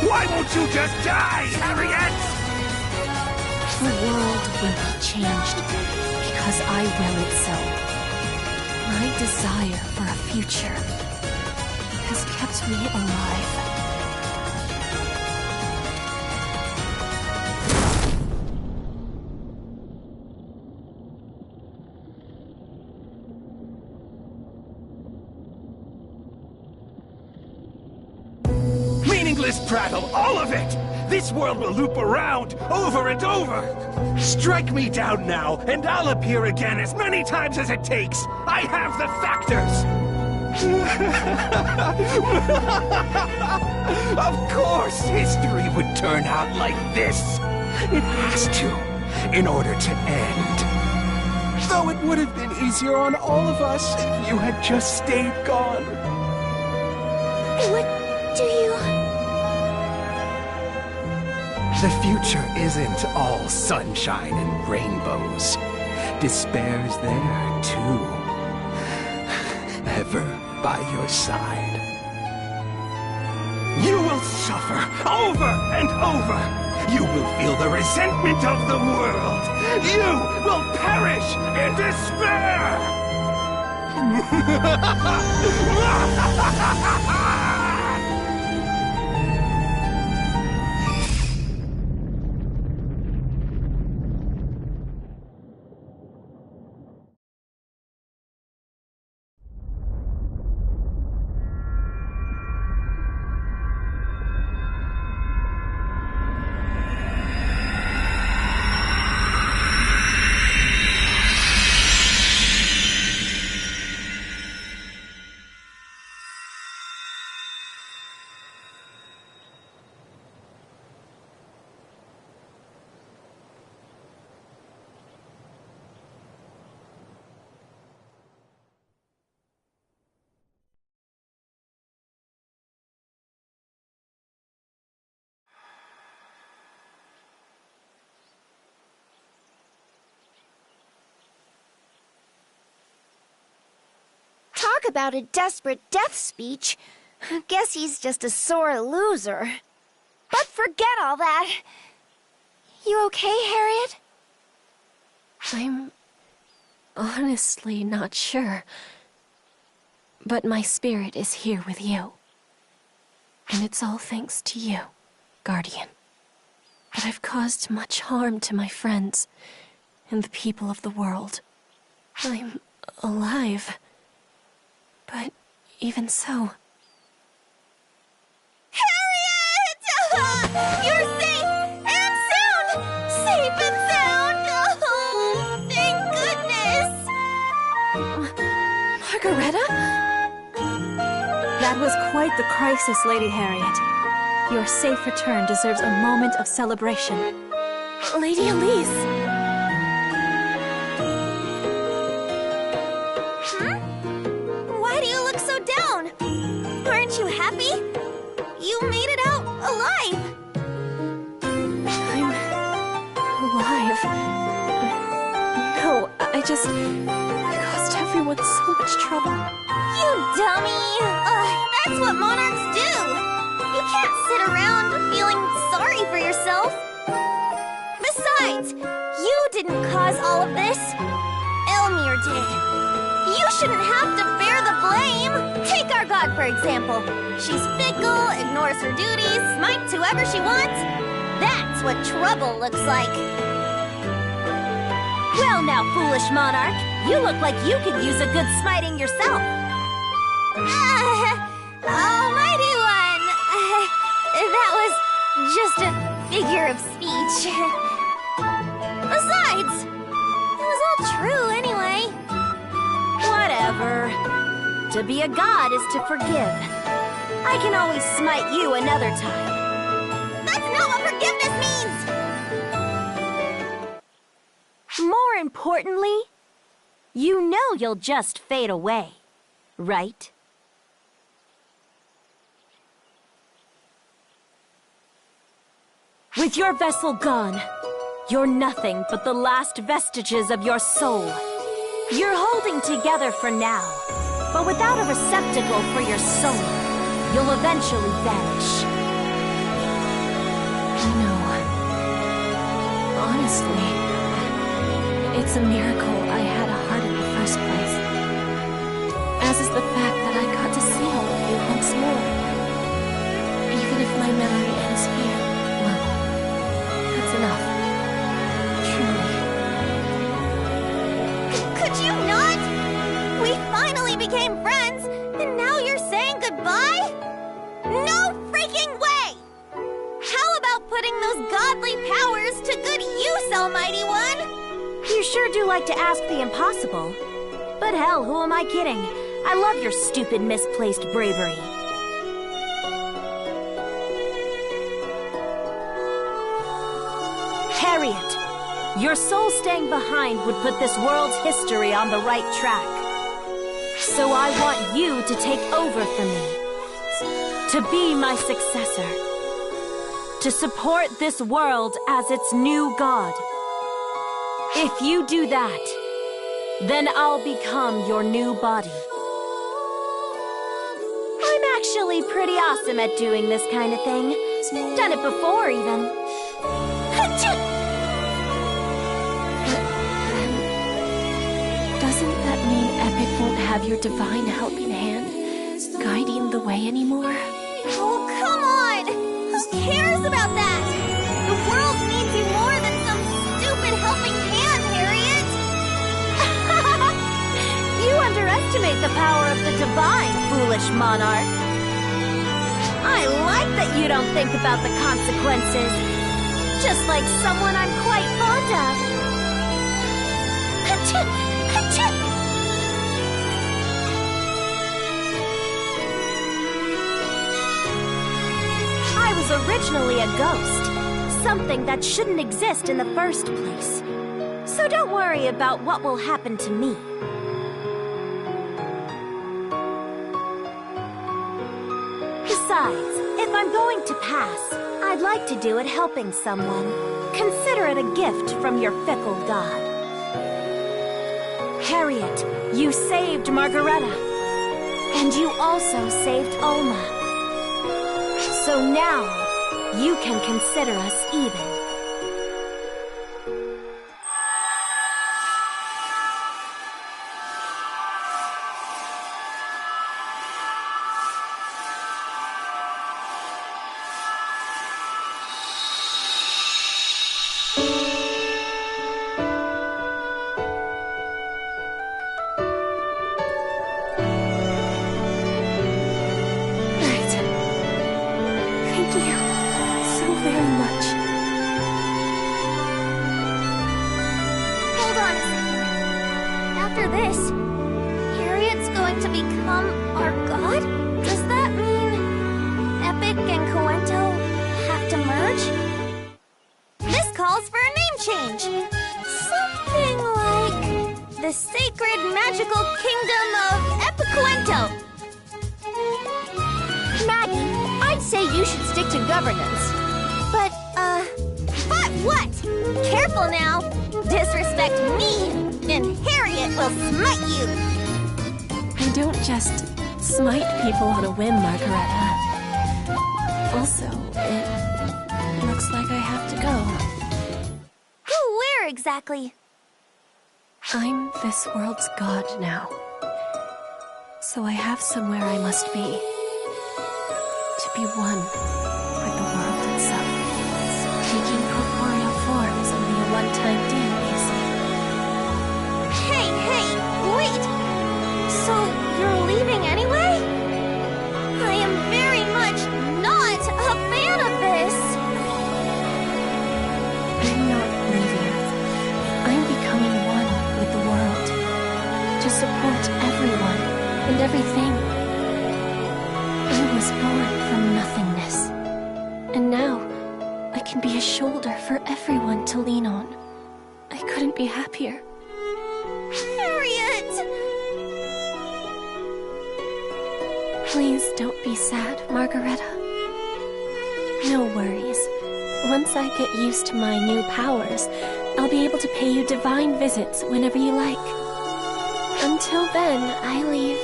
Why won't you just die, Harriet? The world will be changed because I will it so. My desire for a future has kept me alive. Meaningless prattle, all of it! This world will loop around, over and over! Strike me down now, and I'll appear again as many times as it takes! I have the factors! Of course history would turn out like this! It has to, in order to end. Though it would have been easier on all of us if you had just stayed gone. What do you... The future isn't all sunshine and rainbows. Despair's there, too. Ever by your side. You will suffer over and over. You will feel the resentment of the world. You will perish in despair. about a desperate death speech. Guess he's just a sore loser. But forget all that. You okay, Harriet? I'm honestly not sure. But my spirit is here with you. And it's all thanks to you, Guardian. But I've caused much harm to my friends and the people of the world. I'm alive. But even so... Harriet! You're safe and sound! Safe and sound! Oh, thank goodness! Margareta? That was quite the crisis, Lady Harriet. Your safe return deserves a moment of celebration. Lady Elise! Why do you look so down? Aren't you happy? You made it out alive! I'm alive. No, I caused everyone so much trouble. You dummy! That's what monarchs do! You can't sit around feeling sorry for yourself. Besides, you didn't cause all of this. Elmir did. You shouldn't have to bear the blame. Take our god, for example. She's fickle, ignores her duties, smites whoever she wants. That's what trouble looks like. Well now, foolish monarch, you look like you could use a good smiting yourself. Almighty one! That was just a figure of speech. Besides, it was all true anyway. Whatever. To be a god is to forgive. I can always smite you another time. That's not what forgiveness means! More importantly, you know you'll just fade away, right? With your vessel gone, you're nothing but the last vestiges of your soul. You're holding together for now, but without a receptacle for your soul, you'll eventually vanish. I know. Honestly, it's a miracle I had a heart in the first place. As is the fact that I got to see all of you once more. Even if my memory ends here, well, that's enough. Truly. Could you not? We finally became friends, and now you're saying goodbye? No freaking way! How about putting those godly powers to good use, Almighty One? You sure do like to ask the impossible. But hell, who am I kidding? I love your stupid, misplaced bravery. Harriet, your soul staying behind would put this world's history on the right track. So I want you to take over for me. To be my successor. To support this world as its new god. If you do that, then I'll become your new body. I'm actually pretty awesome at doing this kind of thing. Done it before, even. Doesn't that mean Epic won't have your divine helping hand guiding the way anymore? Oh, come on! Who cares about that? The world needs you more than some stupid helping hand, Harriet! You underestimate the power of the divine, foolish monarch. I like that you don't think about the consequences. Just like someone I'm quite fond of. Achoo! Achoo! I was originally a ghost. Something that shouldn't exist in the first place. So don't worry about what will happen to me. Besides, if I'm going to pass, I'd like to do it helping someone. Consider it a gift from your fickle god. Harriet, you saved Margareta. And you also saved Oma. So now, you can consider us even. After this, Harriet's going to become our god? Does that mean Epic and Coento have to merge? This calls for a name change. Something like the Sacred Magical Kingdom of Epicuento. Maggie, I'd say you should stick to governance. But what? Careful now. Disrespect me, and Harriet will smite you. I don't just smite people on a whim, Margareta. Also, it looks like I have to go. Where exactly? I'm this world's god now. So I have somewhere I must be. To be one with the world itself. Taking corporeal form is only a one-time deal, you see. Hey, wait! So, you're leaving anyway? I am very much not a fan of this! I'm not leaving. I'm becoming one with the world. To support everyone and everything. I was born from nothingness. And now, I can be a shoulder for everyone to lean on. I couldn't be happier. Harriet! Please don't be sad, Margareta. No worries. Once I get used to my new powers, I'll be able to pay you divine visits whenever you like. Until then, I leave...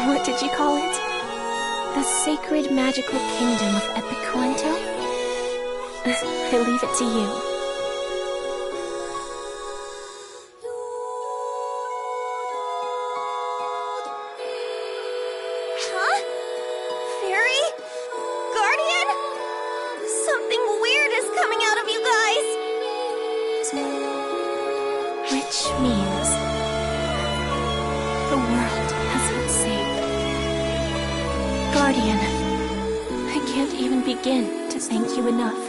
what did you call it? The Sacred Magical Kingdom of Epicuento? I leave it to you. Huh? Fairy? Guardian? Something weird is coming out of you guys! Which means... the world has been saved. Guardian, I can't even begin to thank you enough.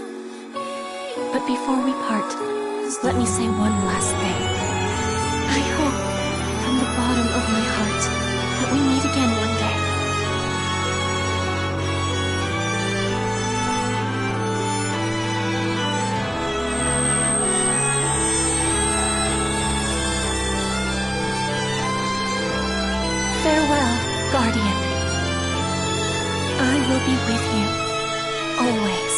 But before we part, let me say one last thing. I hope, from the bottom of my heart, that we meet again one day. Farewell, Guardian. I will be with you, always.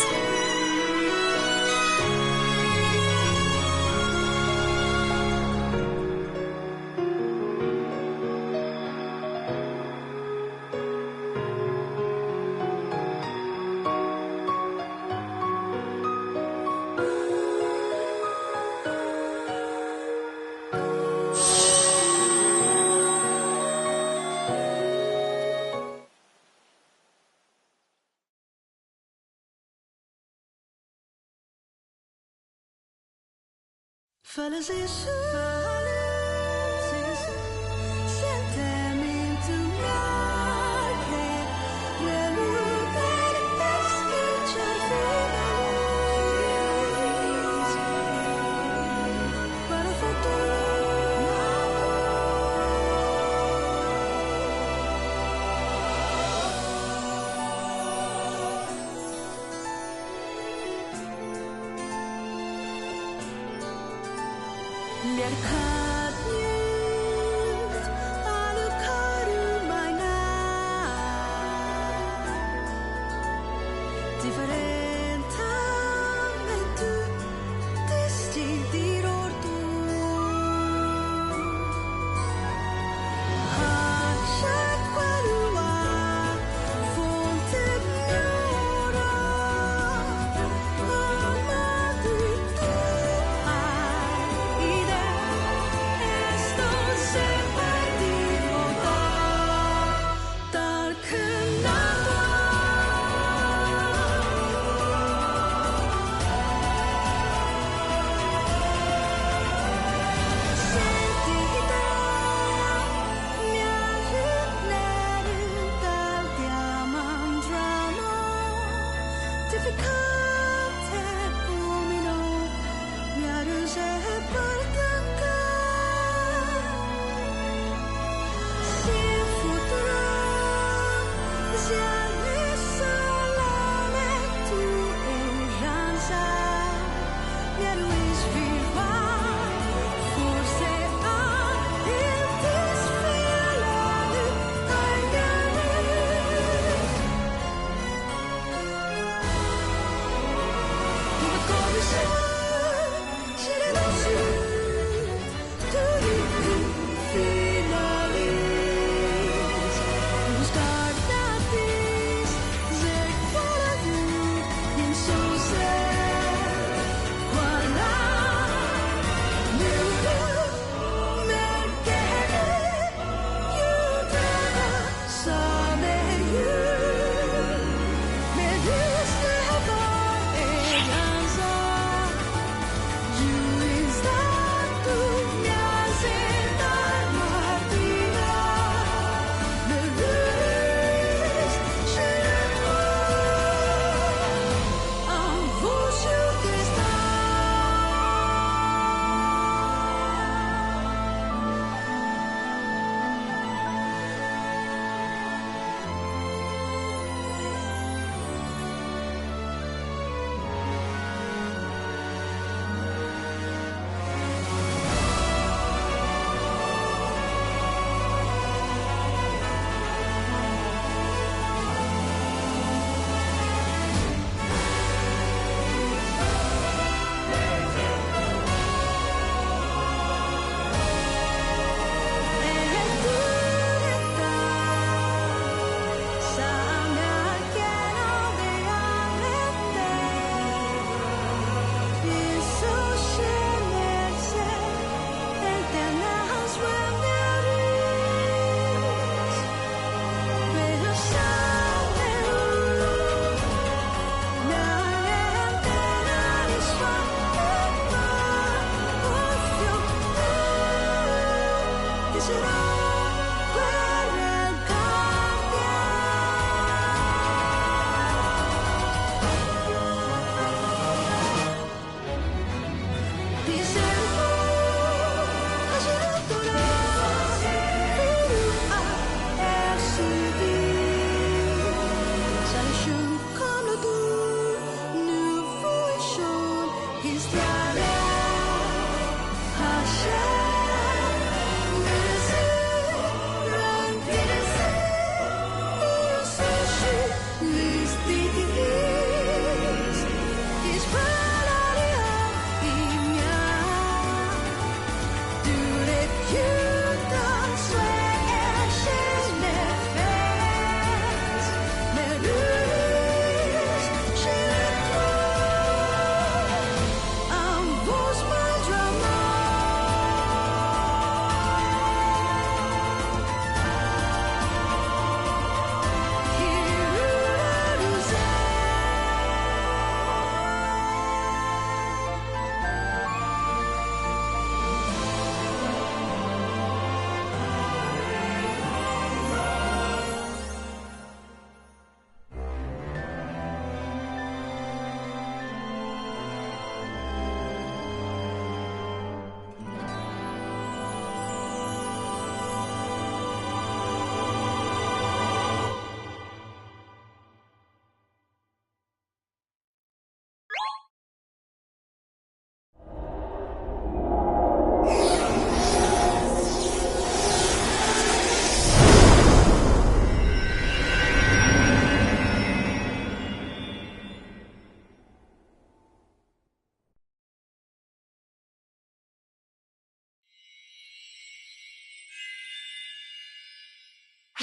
Biarkan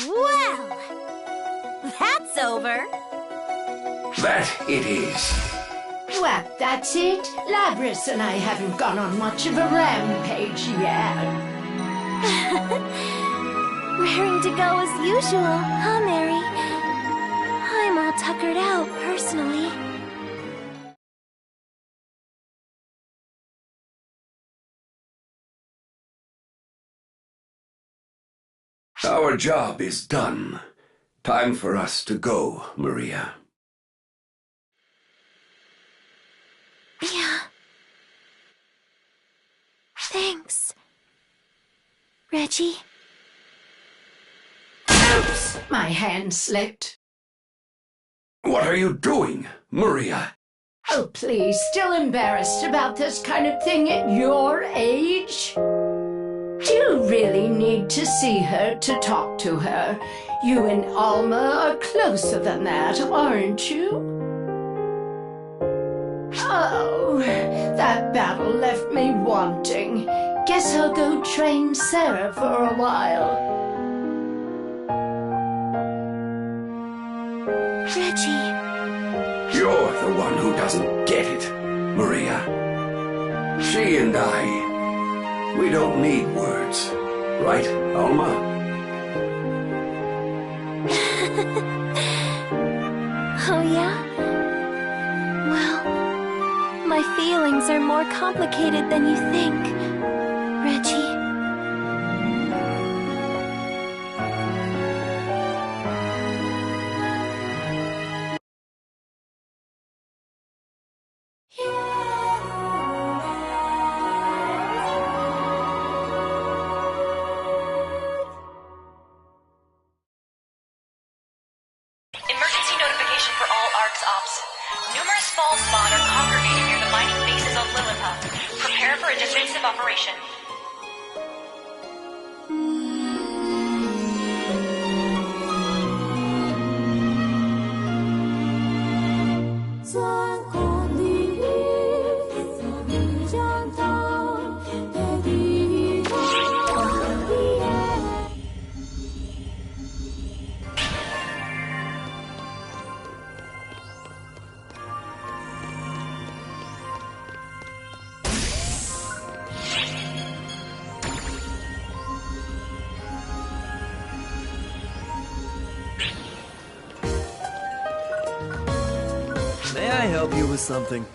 Well, that's over. That it is. Well, that's it. Labris and I haven't gone on much of a rampage yet. Raring to go as usual, huh, Mary? I'm all tuckered out, personally. Our job is done. Time for us to go, Maria. Yeah. Thanks, Reggie. Oops, my hand slipped. What are you doing, Maria? Oh, please, still embarrassed about this kind of thing at your age? You really need to see her to talk to her. You and Alma are closer than that, aren't you? Oh, that battle left me wanting. Guess I'll go train Sarah for a while. Reggie. You're the one who doesn't get it, Maria. She and I, we don't need words. Right, Alma? Oh, yeah? Well, my feelings are more complicated than you think, Reggie. Emergency notification for all ARC's ops. Numerous false spawn are congregating near the mining bases on Lilith. Prepare for a defensive operation. May I help you with something?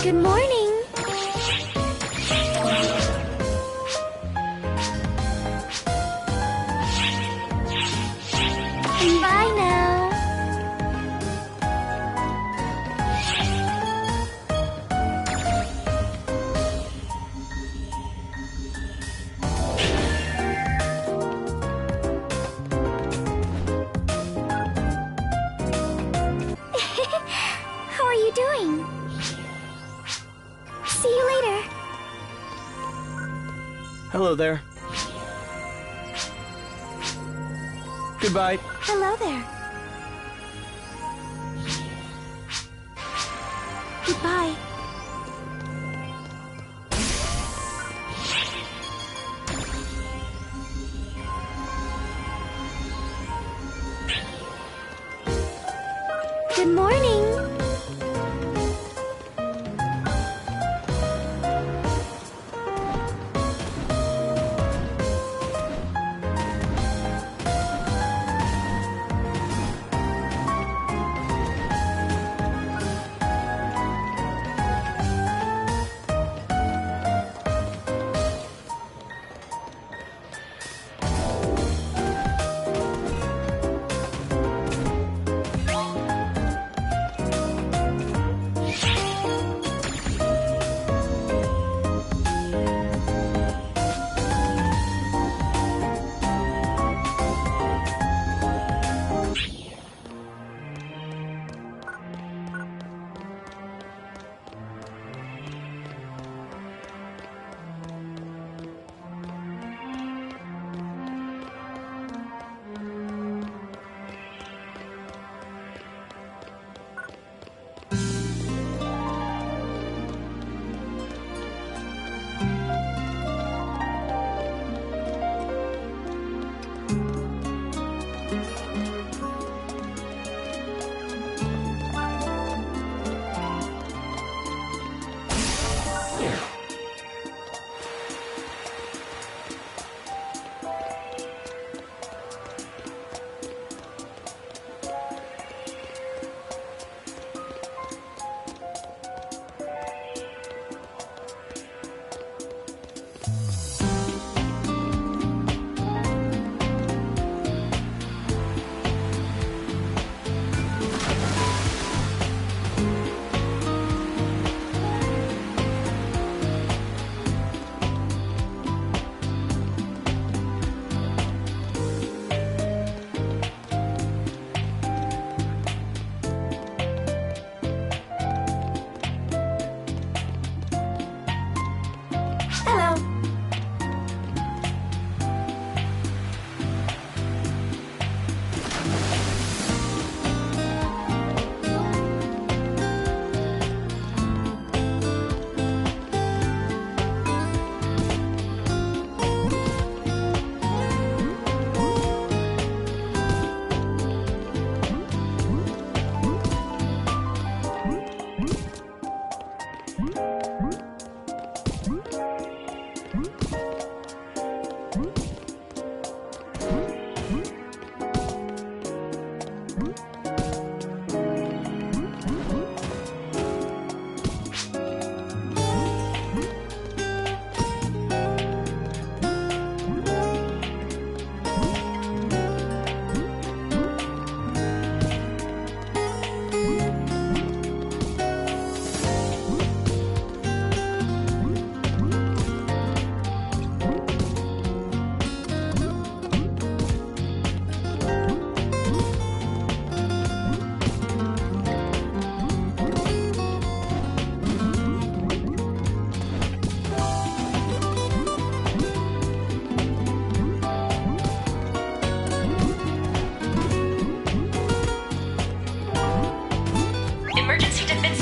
Good morning. Bye now. How are you doing? See you later. Hello there. Goodbye. Hello there. Goodbye. Good morning.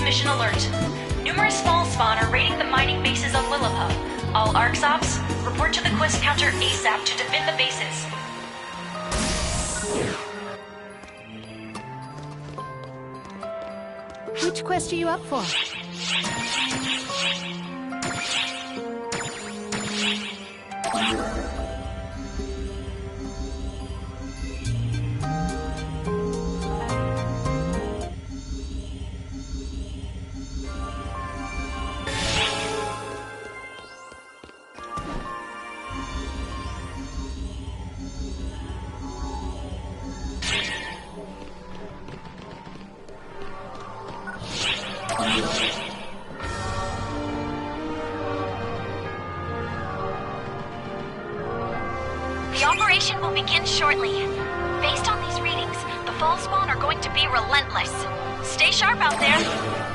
Mission alert. Numerous fall spawn are raiding the mining bases of Lilliput. All ARCS ops, report to the quest counter ASAP to defend the bases. Which quest are you up for? operation will begin shortly. Based on these readings, the fall spawn are going to be relentless. Stay sharp out there.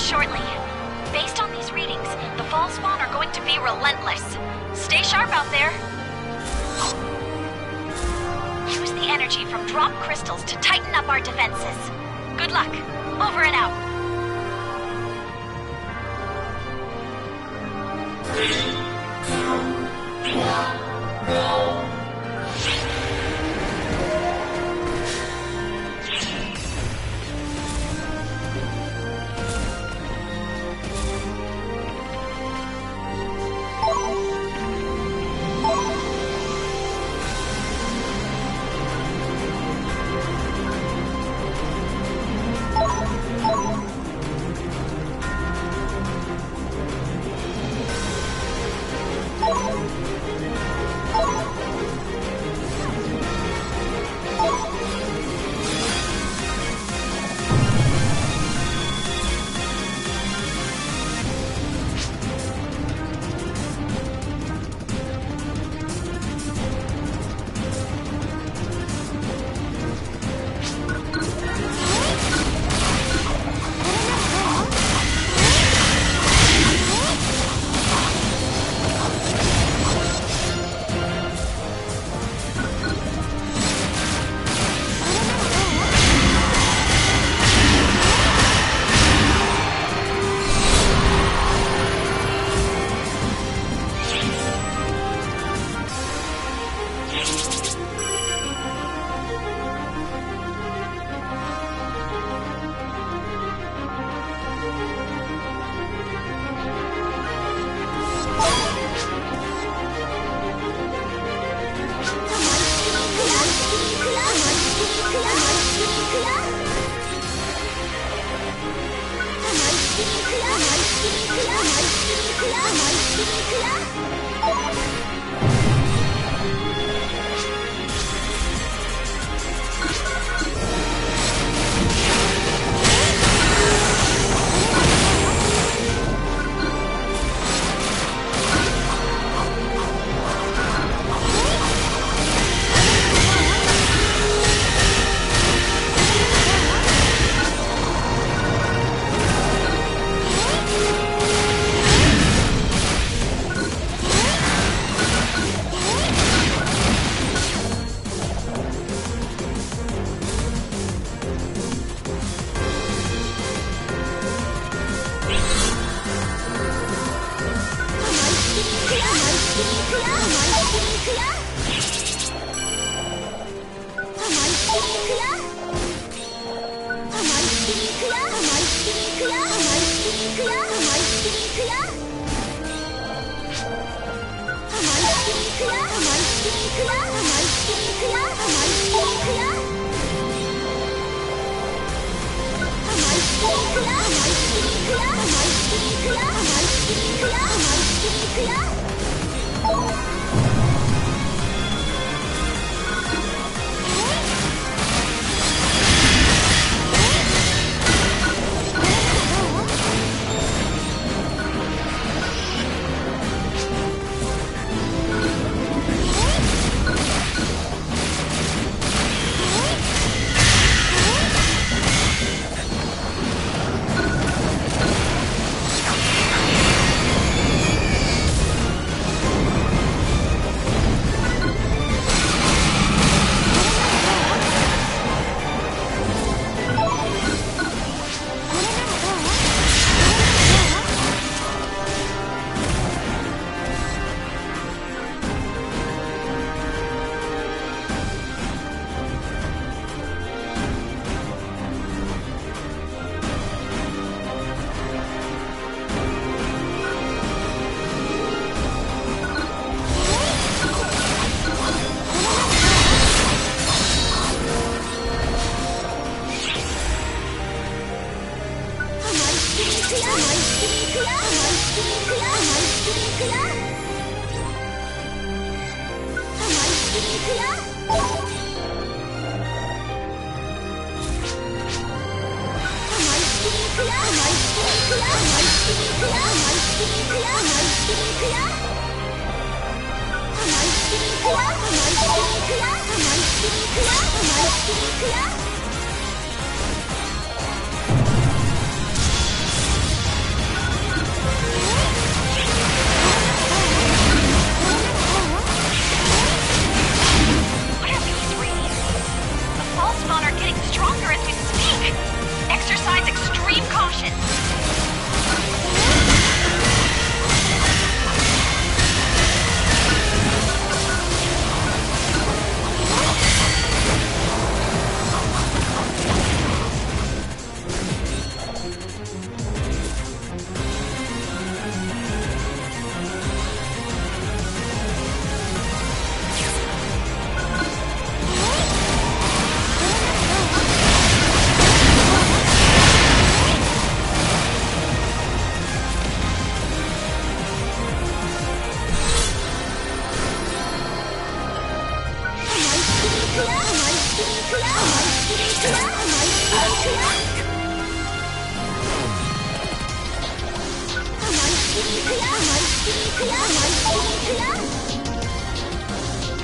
shortly. Based on these readings, the fall spawn are going to be relentless. Stay sharp out there. Use the energy from drop crystals to tighten up our defenses. Good luck. Over and out.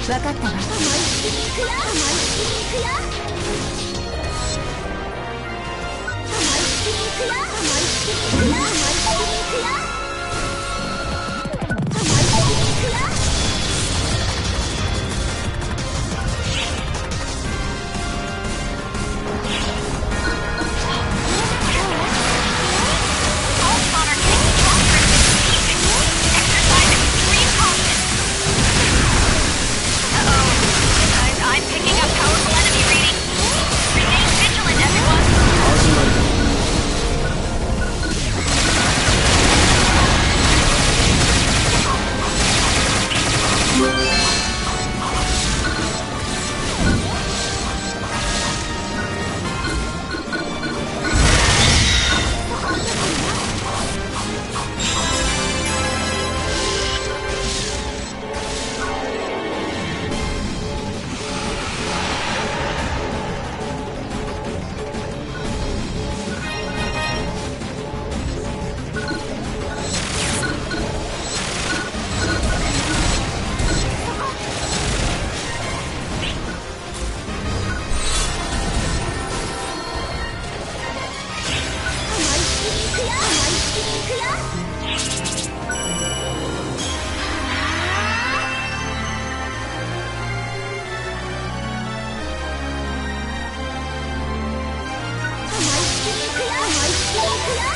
わかったわ。くよ